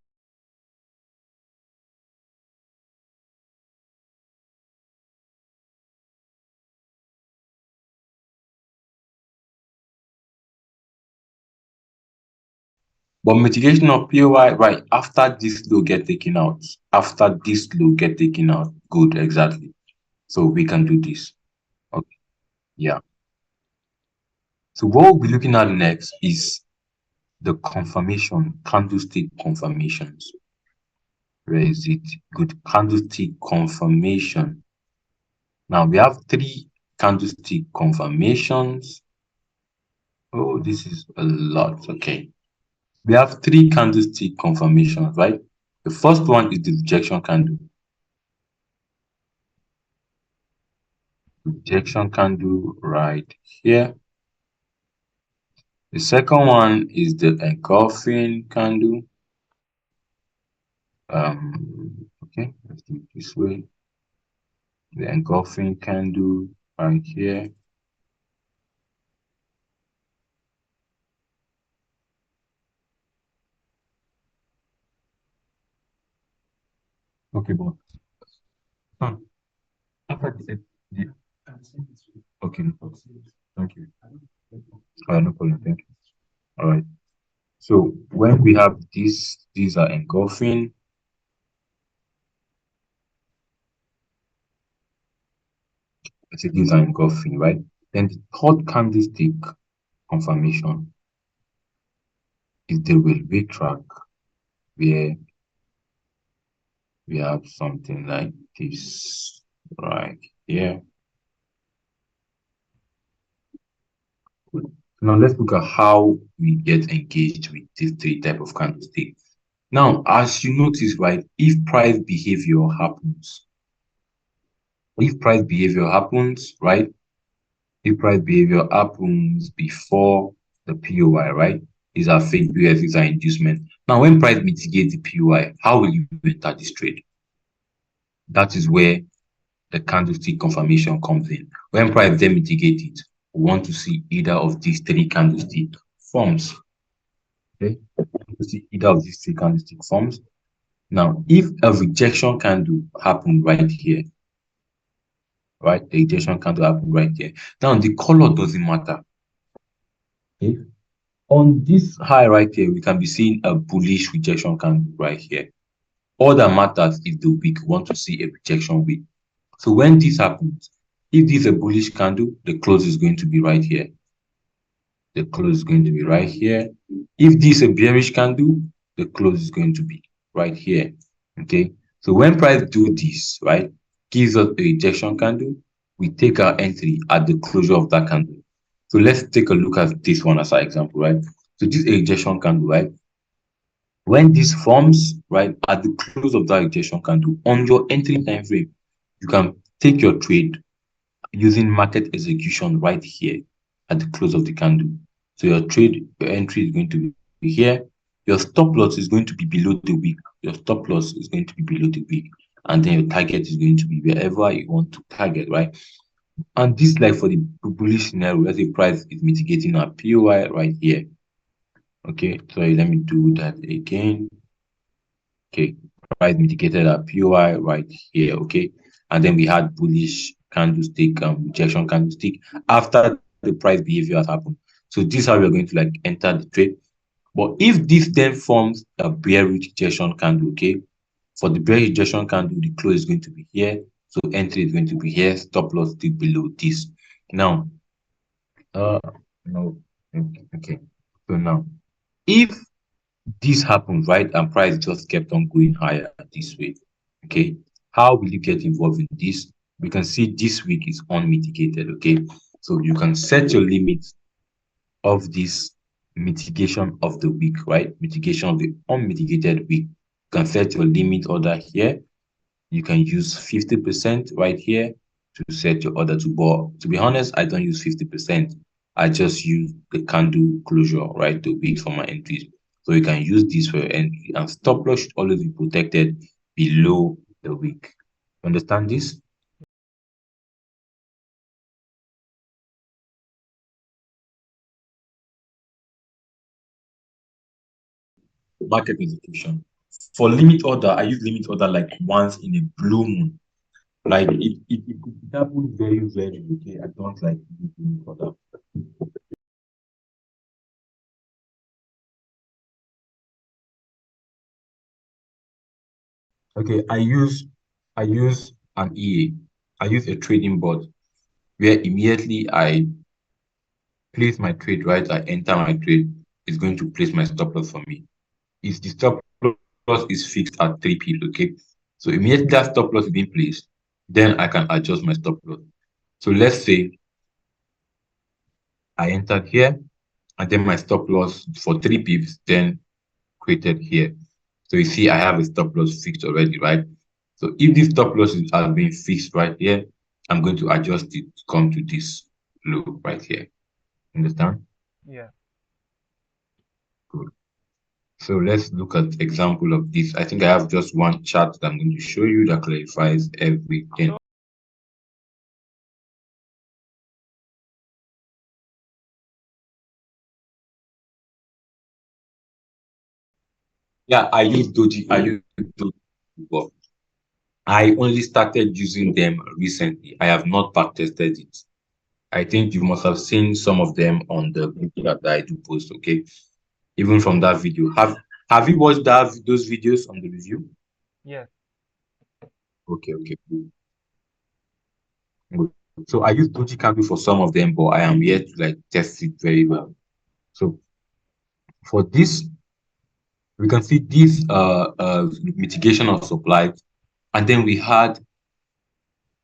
But mitigation of POI, right, after this low get taken out, after this low get taken out, good, exactly. So we can do this. Okay, yeah. So what we'll be looking at next is the confirmation, candlestick confirmations. Where is it? Good, candlestick confirmation. Now we have three candlestick confirmations. Oh, this is a lot. Okay. We have three candlestick confirmations, right? The first one is the rejection candle. Rejection candle right here. The second one is the engulfing candle. Okay, let's do it this way. The engulfing candle right here. Okay, but huh, after the okay, no problem. Thank you. No problem. Thank you. All right. So when we have these are engulfing. I say these are engulfing, right? Then the third candlestick confirmation is the railway track, where we have something like this right here. Good. Now let's look at how we get engaged with these three type of candlestick. Now, as you notice, right, if price behavior happens, right, if price behavior happens before the POI, right, these are fake BS, these are inducement. Now, when price mitigates the POI, how will you enter this trade? That is where the candlestick confirmation comes in. When price then mitigate it, we want to see either of these three candlestick forms. Okay, we want to see either of these three candlestick forms. Now, if a rejection candle happened right here, right, the rejection candle happened right here. Now, the color doesn't matter. Okay, on this high right here, we can be seeing a bullish rejection candle right here. All that matters is the wick. We want to see a rejection wick. So when this happens, if this is a bullish candle, the close is going to be right here. The close is going to be right here. If this is a bearish candle, the close is going to be right here. Okay. So when price do this, right, gives us a rejection candle, we take our entry at the closure of that candle. So let's take a look at this one as an example, right? So this is a rejection candle, right? When this forms, right, at the close of that rejection candle on your entry time frame, you can take your trade using market execution right here at the close of the candle. So your entry is going to be here. Your stop loss is going to be below the wick. Your stop loss is going to be below the wick. And then your target is going to be wherever you want to target, right? And this, like for the bullish scenario, where the price is mitigating our POI right here. Okay, sorry, let me do that again. Okay, price mitigated our POI right here. Okay, and then we had bullish candlestick, rejection candlestick after the price behavior has happened. So this is how we're going to like enter the trade. But if this then forms a bearish rejection candle, okay, for the bearish rejection candle, the close is going to be here. So entry is going to be here, stop loss still below this. Now, no, okay. So now, if this happened, right, and price just kept on going higher this way, okay, how will you get involved in this? We can see this week is unmitigated, okay, so you can set your limits of this mitigation of the week, right, mitigation of the unmitigated week. You can set your limit order here. You can use 50% right here to set your order to, but to be honest, I don't use 50%. I just use the candle closure, right, the week for my entries. So you can use this for your entry, and stop loss should always be protected below the week. Understand this? Market execution. For limit order, I use limit order like once in a blue moon. Like it happens very, very okay. I don't like limit order. Okay, I use an EA. I use a trading board where immediately I place my trade, right? I enter my trade, it's going to place my stop loss for me. If the stop loss is fixed at 3 pips, okay? So immediately that stop loss is being placed, then I can adjust my stop loss. So let's say I entered here, and then my stop loss for 3 pips then created here. So you see I have a stop loss fixed already, right? So if this stop loss has been fixed right here, I'm going to adjust it to come to this low right here. Understand? Yeah. Good. So let's look at example of this. I think I have just one chart that I'm going to show you that clarifies everything. Yeah, I use Doji. I use Doji, but I only started using them recently. I have not backtested it. I think you must have seen some of them on the video that I do post. Okay, even from that video, have you watched those videos on the review? Yes. Okay, okay, good. Good. So I use Doji Candle for some of them, but I am yet to like test it very well. So for this, we can see this mitigation of supply, and then we had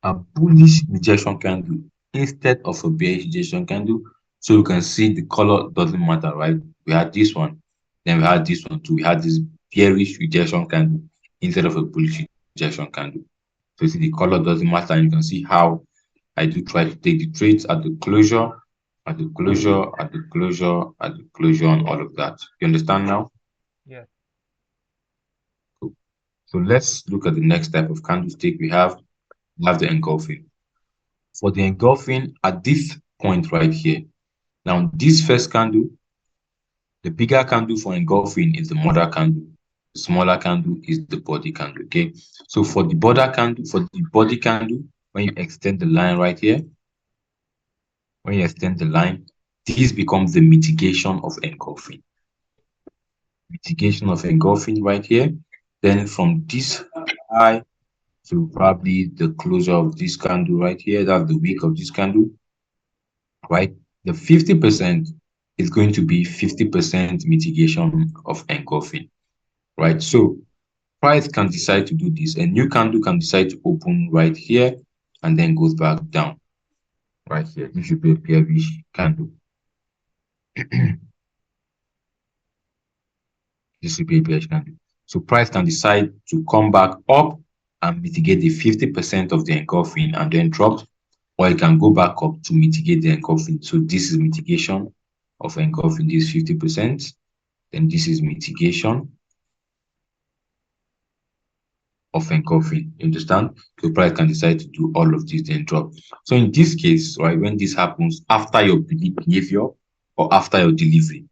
a bullish rejection candle instead of a bearish rejection candle. So you can see the color doesn't matter, right? We had this one, then we had this one too. We had this bearish rejection candle instead of a bullish rejection candle. So you see the color doesn't matter, and you can see how I do try to take the trades at the closure, at the closure, at the closure, at the closure, and all of that. You understand now? Yes. Cool. So let's look at the next type of candlestick we have. We have the engulfing. For the engulfing, at this point right here. Now, this first candle, the bigger candle for engulfing is the mother candle. The smaller candle is the body candle. Okay. So for the body candle, when you extend the line right here, when you extend the line, this becomes the mitigation of engulfing. Mitigation of engulfing right here. Then from this high to probably the closure of this candle right here, that's the wick of this candle, right? The 50% is going to be 50% mitigation of engulfing, right? So price can decide to do this. A new candle can decide to open right here and then goes back down right here. This should be a bearish candle. This should be a bearish candle. So price can decide to come back up and mitigate the 50% of the engulfing and then drop, or it can go back up to mitigate the engulfing. So this is mitigation of engulfing, this 50%. Then this is mitigation of engulfing. You understand? So price can decide to do all of this, then drop. So in this case, right, when this happens after your behavior or after your delivery,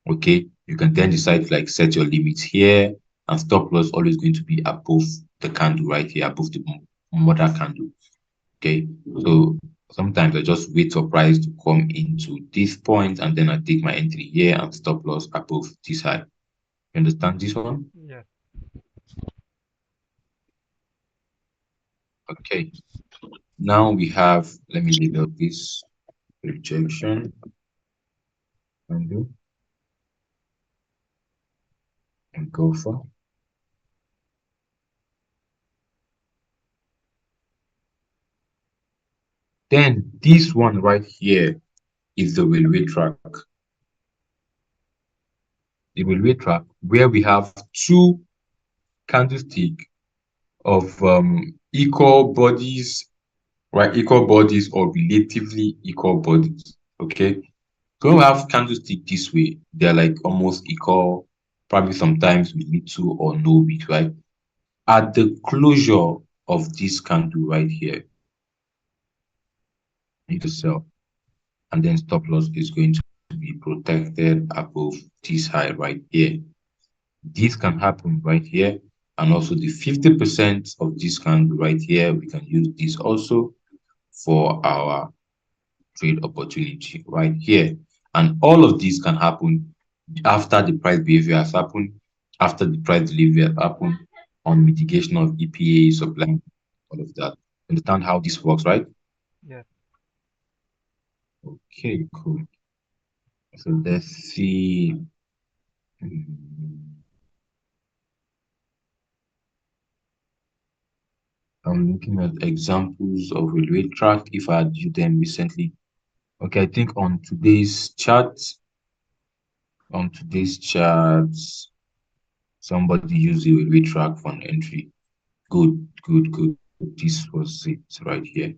okay, you can then decide to like set your limits here, and stop loss always going to be above the candle right here, above the mother candle. Okay, so sometimes I just wait for price to come into this point and then I take my entry here and stop loss above this high. You understand this one? Yes. Okay. Now we have, let me label this rejection candle and go for. Then this one right here is the railway track. The railway track where we have two candlesticks of equal bodies, right? Equal bodies or relatively equal bodies. Okay. So when we have candlestick this way, they're like almost equal, probably sometimes with little or no wick, right? At the closure of this candle right here, you need to sell, and then stop loss is going to be protected above this high right here. This can happen right here, and also the 50% of this candle right here, we can use this also for our trade opportunity right here. And all of these can happen after the price behavior has happened, after the price delivery has happened, on mitigation of EPA, supply, all of that. Understand how this works, right? Yes. Okay, cool. So let's see. Hmm, I'm looking at examples of railway track if I had used them recently. Okay, I think on today's chart, somebody used the railway track for an entry. Good, good, good. This was it right here.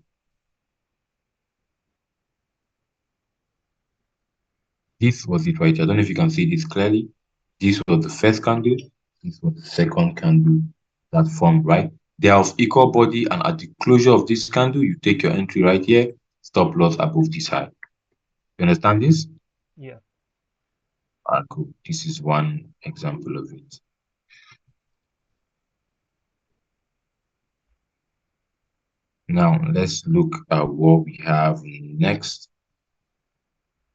This was it right here. I don't know if you can see this clearly. This was the first candle. This was the second candle that formed, right? They are of equal body, and at the closure of this candle, you take your entry right here, stop loss above this high. You understand this? Yes. Cool. This is one example of it. Now, let's look at what we have next.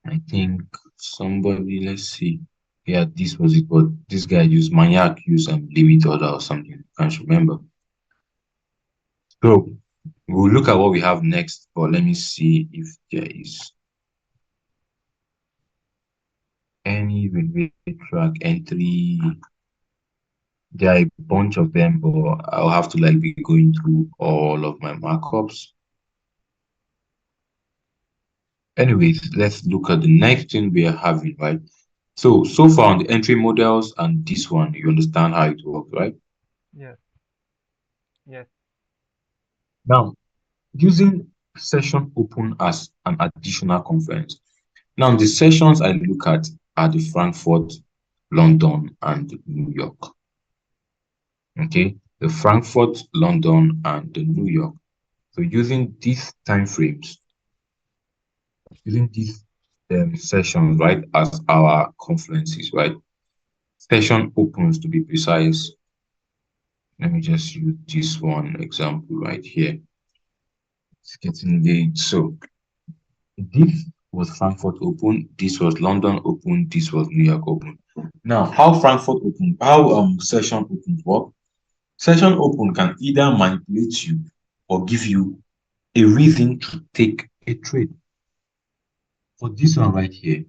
I think somebody, let's see. Yeah, this was it, but this guy used Maniac, used limit order or something. Can't remember. So we'll look at what we have next, but let me see if there is any railway track entry. There are a bunch of them, but I'll have to like be going through all of my markups. Anyways, let's look at the next thing we are having, right? So far on the entry models and this one, you understand how it works, right? Yes. Yes. Now, using session open as an additional conference. Now, the sessions I look at are the Frankfurt, London, and New York. Okay, the Frankfurt, London, and the New York. So using these time frames, using this session, right, as our conferences, right? Session opens to be precise. Let me just use this one example right here. It's getting late. So this was Frankfurt Open, this was London Open, this was New York Open. Now, how Frankfurt Open, how session opens work? Session open can either manipulate you or give you a reason to take a trade. For this one right here,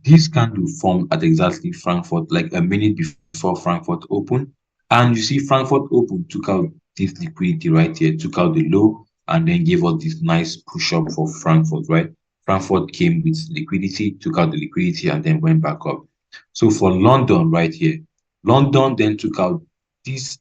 this candle formed at exactly Frankfurt, like a minute before Frankfurt Open. And you see, Frankfurt Open took out this liquidity right here, took out the low, and then gave us this nice push up for Frankfurt, right? Frankfurt came with liquidity, took out the liquidity, and then went back up. So for London right here, London then took out this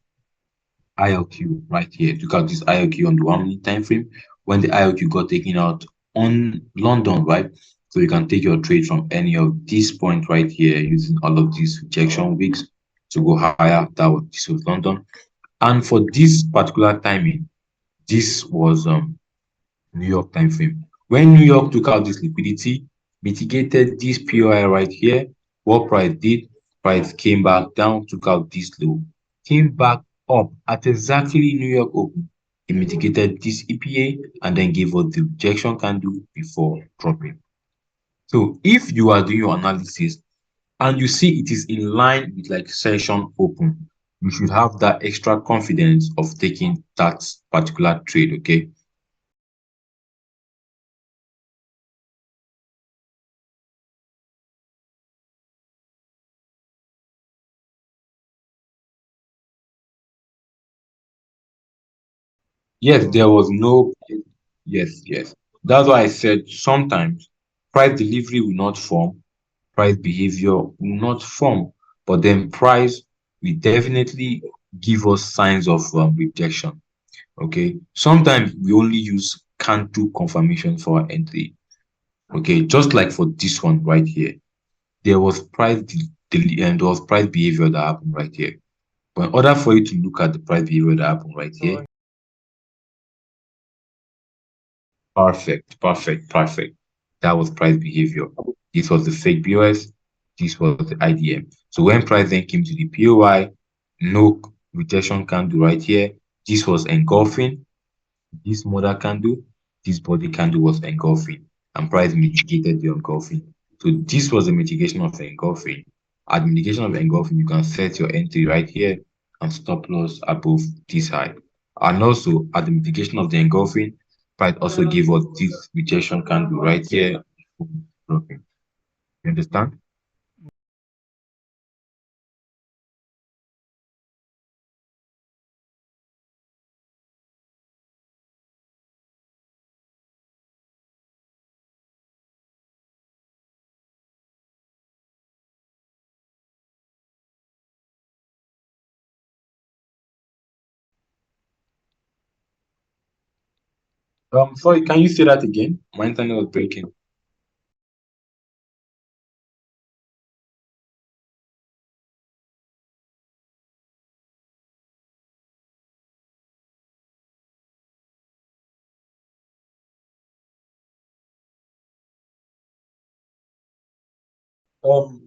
ILQ right here, took out this ILQ on the 1 minute time frame when the ILQ got taken out on London, right? So you can take your trade from any of these points right here using all of these rejection wicks to go higher. This was London. And for this particular timing, this was New York time frame. When New York took out this liquidity, mitigated this POI right here, what price did? Price came back down, took out this low, came back up at exactly New York Open. It mitigated this EPA and then gave us the rejection candle before dropping. So if you are doing your analysis and you see it is in line with like session open, you should have that extra confidence of taking that particular trade, okay? Yes, there was no, yes, yes. That's why I said sometimes price delivery will not form, price behavior will not form, but then price will definitely give us signs of rejection. Okay, sometimes we only use candle confirmation for our entry. Okay, just like for this one right here, there was and there was price behavior that happened right here. But in order for you to look at the price behavior that happened right here, perfect, perfect, perfect. That was price behavior. This was the fake BOS. This was the IDM. So when price then came to the POI, no rejection candle right here. This was engulfing. This mother candle, this body candle was engulfing, and price mitigated the engulfing. So this was the mitigation of engulfing. At mitigation of engulfing, you can set your entry right here and stop loss above this high. And also at the mitigation of the engulfing, price also gave us this rejection candle right here. You understand? Sorry, can you say that again? My internet was breaking.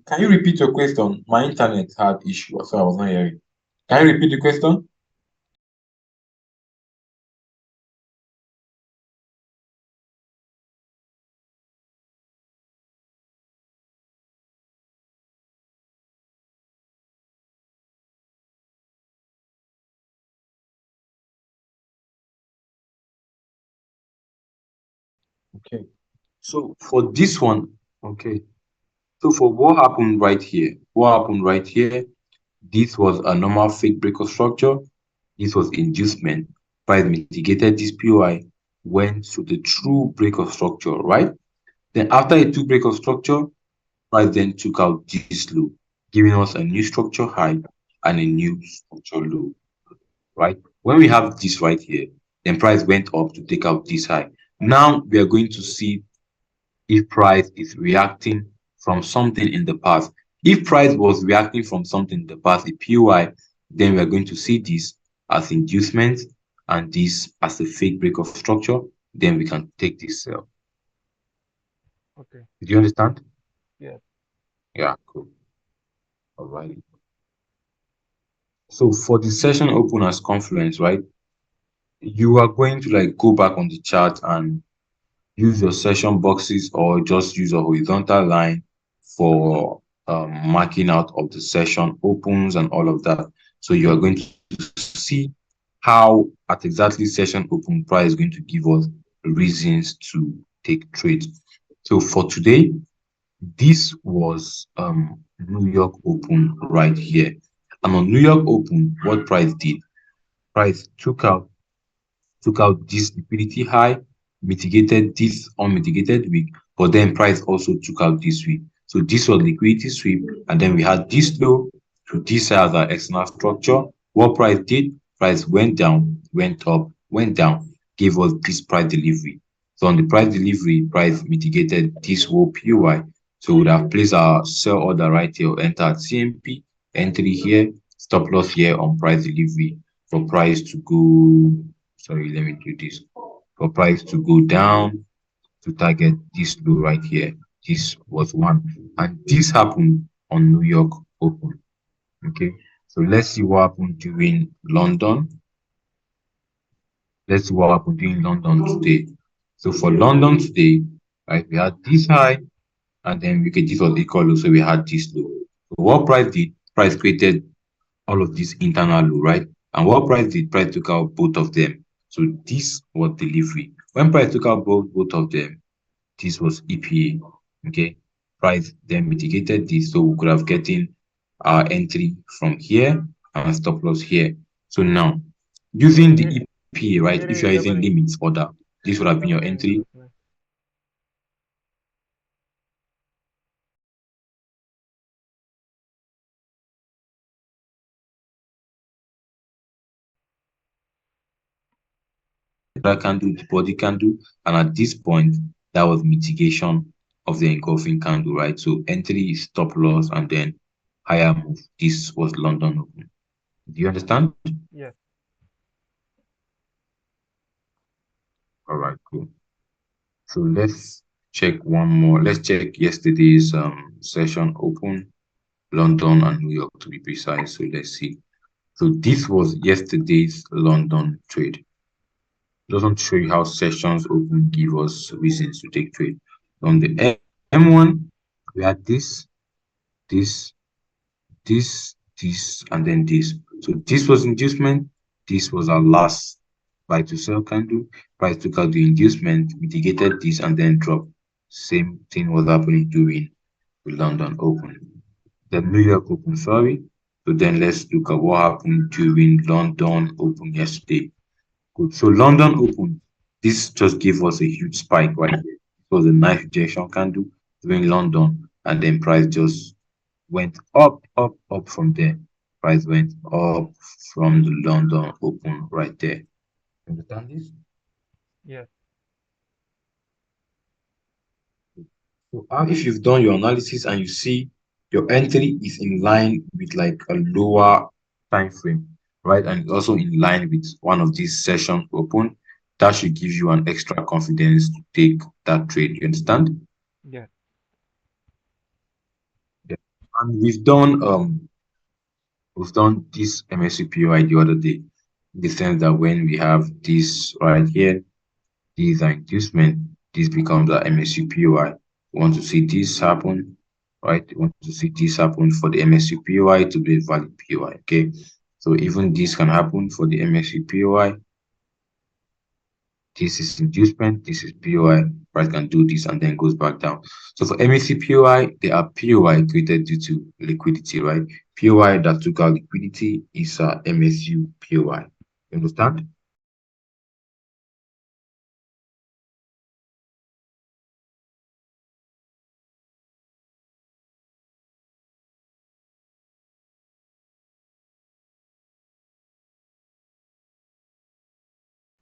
Can you repeat your question? My internet had issue, so I was not hearing. Can you repeat the question? Okay. So for this one, okay. So for what happened right here? What happened right here? This was a normal fake breaker structure. This was inducement. Price mitigated this POI, went to the true breaker structure, right? Then after a two breaker structure, price then took out this low, giving us a new structure high and a new structure low, right? When we have this right here, then price went up to take out this high. Now we are going to see if price is reacting from something in the past. If price was reacting from something in the past, the POI, then we're going to see this as inducement and this as a fake break of structure. Then we can take this sell. Okay. Did you understand? Yes. Yeah, cool. All right. So for the session open as Confluence, right? You are going to like go back on the chart and use your session boxes or just use a horizontal line for marking out of the session opens and all of that. So you are going to see how at exactly session open price is going to give us reasons to take trades. So for today, this was New York Open right here. And on New York Open, what price did? Price took out this liquidity high, mitigated this unmitigated week, but then price also took out this week. So this was liquidity sweep, and then we had this low to this as our external structure. What price did? Price went down, went up, went down, gave us this price delivery. So on the price delivery, price mitigated this whole PY. So we would have placed our sell order right here, enter at CMP, entry here, stop loss here on price delivery for price to go, sorry, let me do this, for price to go down to target this low right here. This was one, and this happened on New York Open. Okay, so let's see what happened during London. Let's see what happened during London today. So for London today, right, we had this high, and then we get this was equal low, so we had this low. So what price did? Price created all of this internal low, right? And what price did? Price took out both of them. So this was delivery. When price took out both of them, this was EPA. Okay. Price then mitigated this. So we could have gotten our entry from here and stop loss here. So now using the EPA, right? If you are using limits order, this would have been your entry. That candle, the body candle, and at this point, that was mitigation of the engulfing candle, right? So entry is stop loss, and then higher move. This was London Open. Do you understand? Yes. All right, cool. So let's check one more. Let's check yesterday's session open, London and New York to be precise. So let's see. So this was yesterday's London trade. Doesn't show you how sessions open give us reasons to take trade. On the M1, we had this, this, and then this. So this was inducement. This was our last buy to sell candle. Price took out the inducement, mitigated this, and then dropped. Same thing was happening during the London Open. The New York Open, sorry. So then let's look at what happened during London Open yesterday. Good. So London Open, this just gave us a huge spike right here. It was a nice rejection candle during London, and then price just went up, up, up from there. Price went up from the London Open right there. Understand this? Yes. So if you've done your analysis and you see your entry is in line with like a lower time frame, right? And also in line with one of these sessions open, that should give you an extra confidence to take that trade. You understand? Yes. Yeah. And we've done this MSCPY the other day, in the sense that when we have this right here, this is an inducement, this becomes a MSCPY. We want to see this happen, right? We want to see this happen for the MSCPY to be a valid PY. Okay. So even this can happen for the MSCPY. This is inducement, this is POI. Price can do this and then goes back down. So for MAC POI, they are POI created due to liquidity, right? POI that took out liquidity is MSU POI. You understand?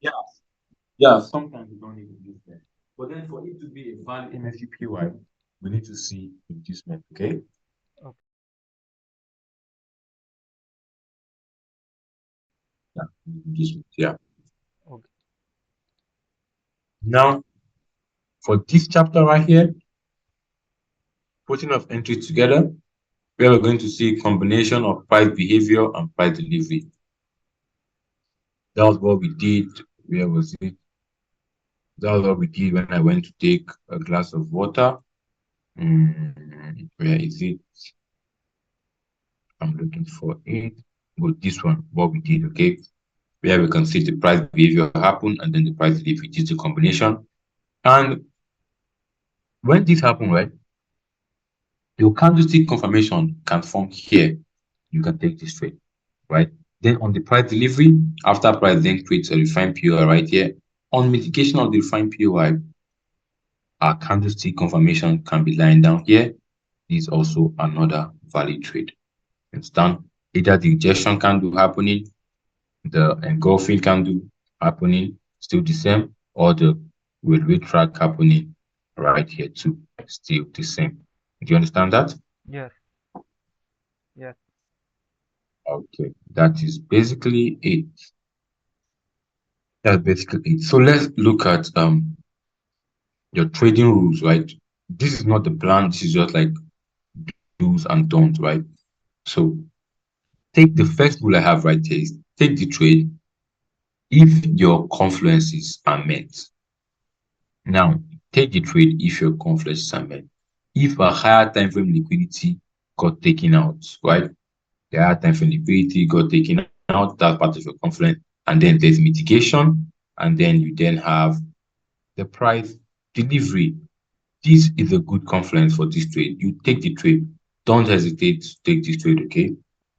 Yeah, yeah. Sometimes we don't need inducement, but then for it to be a valid MSU POI, we need to see inducement. Okay. Okay. Yeah, inducement. Yeah. Okay. Now for this chapter right here, putting of entries together, where we're going to see a combination of price behavior and price delivery. That was what we did. Where was it? That was what we did when I went to take a glass of water. Where is it? I'm looking for it. But this one, what we did, okay? Where we can see the price behavior happen and then the price delivery, which is the combination. And when this happen, right, your candlestick confirmation can form here. You can take this trade, right? Then on the price delivery, after price then creates a refined POI right here. On mitigation of the refined POI, our candlestick confirmation can be lying down here. This is also another valid trade. Understand? Either the rejection candle happening, the engulfing candle happening, still the same, or the railway track happening right here too, still the same. Do you understand that? Yes. Yes. Okay, that is basically it. That's basically it. So let's look at your trading rules, right? This is not the plan, this is just like do's and don'ts, right? So take the first rule I have right here is take the trade if your confluences are met. Now, take the trade if your confluences are met. If a higher time frame liquidity got taken out, right? The higher time frame liquidity got taken out, that part of your confluence, and then there's mitigation, and then you then have the price delivery. This is a good confluence for this trade. You take the trade. Don't hesitate to take this trade, okay?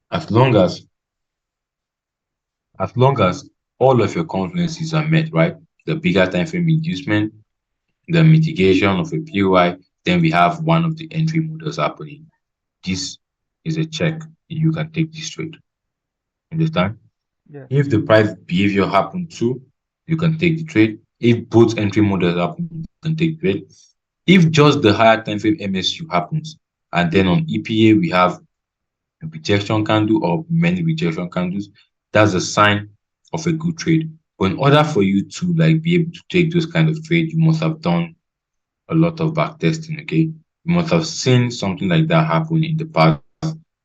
As long as as long as all of your confluences are met, right? The bigger time frame inducement, the mitigation of a POI, then we have one of the entry models happening. This is a check. You can take this trade. Understand? Yes. If the price behavior happen too, you can take the trade. If both entry models happen, you can take the trade. If just the higher time frame MSU happens, and then on EPA we have a rejection candle or many rejection candles, that's a sign of a good trade. But in order for you to like be able to take those kind of trade, you must have done a lot of back testing. Okay, you must have seen something like that happen in the past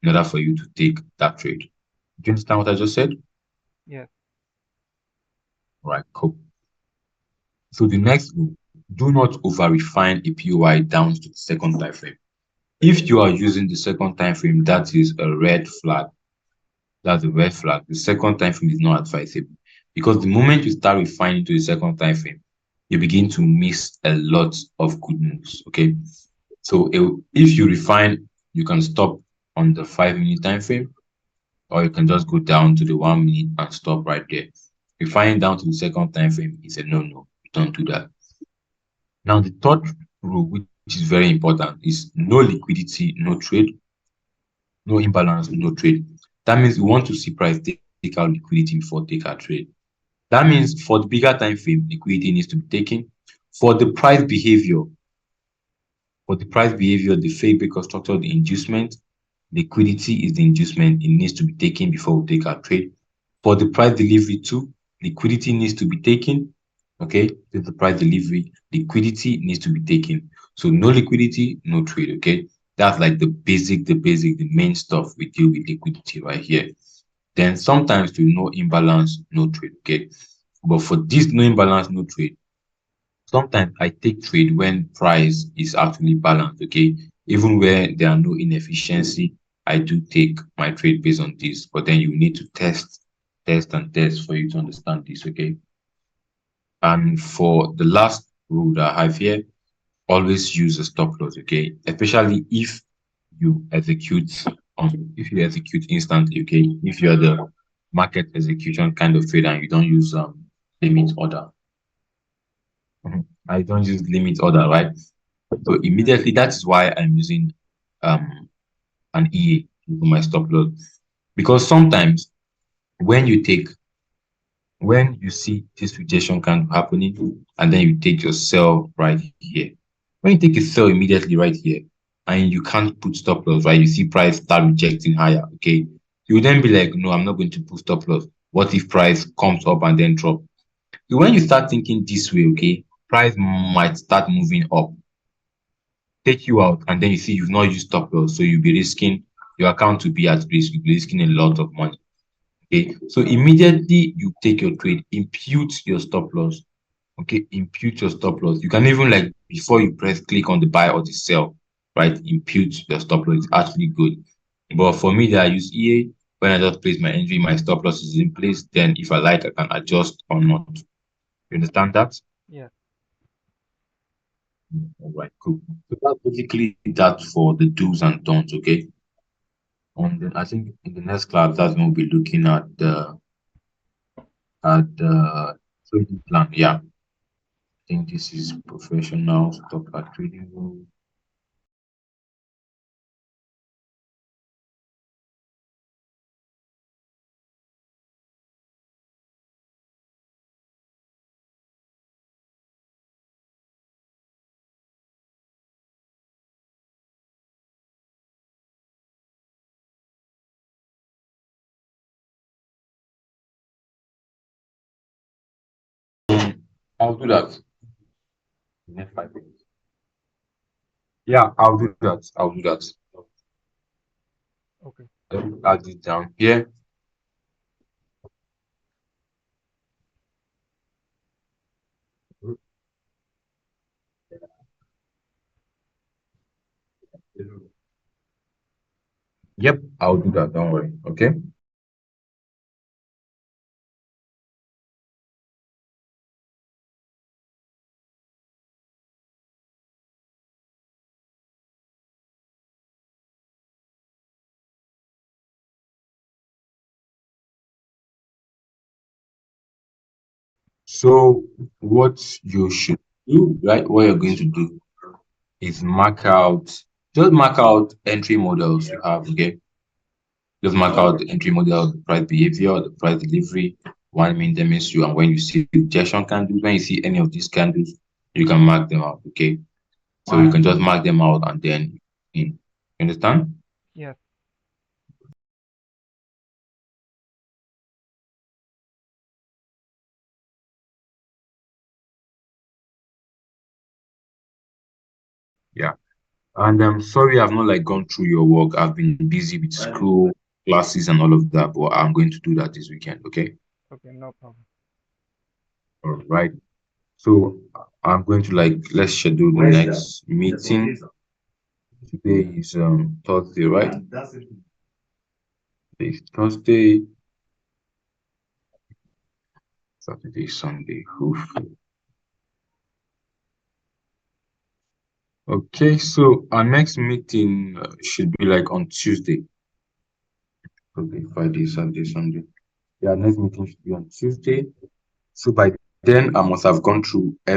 in order for you to take that trade. Do you understand what I just said? Yes. Right, cool. So the next rule, do not over refine a POI down to the second time frame. If you are using the second time frame, that is a red flag. That's a red flag. The second time frame is not advisable because the moment you start refining to the second time frame, you begin to miss a lot of good moves. Okay, so if you refine, you can stop on the 5 minute time frame, or you can just go down to the 1 minute and stop right there. Refining down to the second time frame is a no-no. Don't do that. Now, the third rule, which is very important, is no liquidity, no trade, no imbalance, no trade. That means we want to see price take out liquidity before take our trade. That means for the bigger time frame, liquidity needs to be taken. For the price behavior, the fake breaker structure, the inducement, liquidity is the inducement. It needs to be taken before we take our trade. For the price delivery too, liquidity needs to be taken. Okay, with the price delivery, liquidity needs to be taken. So no liquidity, no trade. Okay, that's like the main stuff we deal with liquidity right here. Then sometimes to no imbalance, no trade. Okay, but for this no imbalance, no trade, sometimes I take trade when price is actually balanced. Okay, even where there are no inefficiency, I do take my trade based on this. But then you need to test for you to understand this. Okay. And for the last rule that I have here, always use a stop loss, okay? Especially if you execute instantly, okay? If you're the market execution kind of trader and you don't use limit order. I don't use limit order, right? So immediately that is why I'm using um an EA for my stop loss. Because sometimes when you take when you see this rejection kind of happening and then you take your sell right here. When you take a sell immediately right here and you can't put stop loss, right? You see price start rejecting higher, okay? You then be like, no, I'm not going to put stop loss. What if price comes up and then drop? So when you start thinking this way, okay, price might start moving up. take you out, and then you see you've not used stop loss, so you'll be risking your account to be at risk. You'll be risking a lot of money. Okay, so immediately you take your trade, impute your stop loss. Okay, impute your stop loss. You can even, like, before you press click on the buy or the sell, right? Impute your stop loss. It's actually good. But for me, that I use EA, when I just place my entry, my stop loss is in place. Then if I like, I can adjust or not. You understand that? Yes. All right, cool. So that's basically that for the do's and don'ts. Okay. And then I think in the next class, that's when we'll be looking at the trading plan. Yeah. I think this is professional stock trading rule. I'll do that in the next 5 minutes. Yeah, I'll do that. I'll do that. Okay. Let me add it down here. Yep, I'll do that. Don't worry. Okay. So what you should do, right? What you're going to do is just mark out entry models you have. Okay. Just mark out the entry model, the price behavior, the price delivery, 1 minute MSU, and when you see rejection candles, when you see any of these candles, you can mark them out. Okay. So you can just mark them out and then in. You understand? Yes. Yeah. And I'm sorry I've not, like, gone through your work. I've been busy with school, classes, and all of that, but I'm going to do that this weekend. Okay. Okay, no problem. All right. So I'm going to, like, let's schedule the next meeting. Today is Thursday, right? Today is Thursday, Saturday, Sunday. Oof. Okay, so our next meeting should be like on Tuesday. Okay, Friday, Saturday, Sunday. Yeah, next meeting should be on Tuesday. So by then, I must have gone through all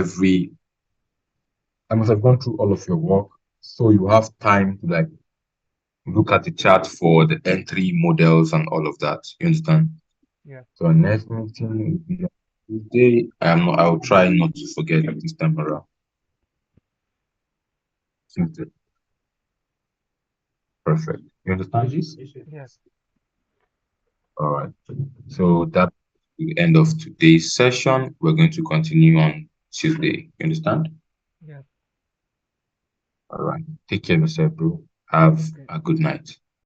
of your work. So you have time to, like, look at the chart for the entry models and all of that. You understand? Yes. So our next meeting will be on Tuesday. I'll try not to forget this time around. Tuesday. Perfect. You understand this? Yes. All right. So that's the end of today's session. We're going to continue on Tuesday. You understand? Yes. All right. Take care of yourself, bro. Have Okay. a good night.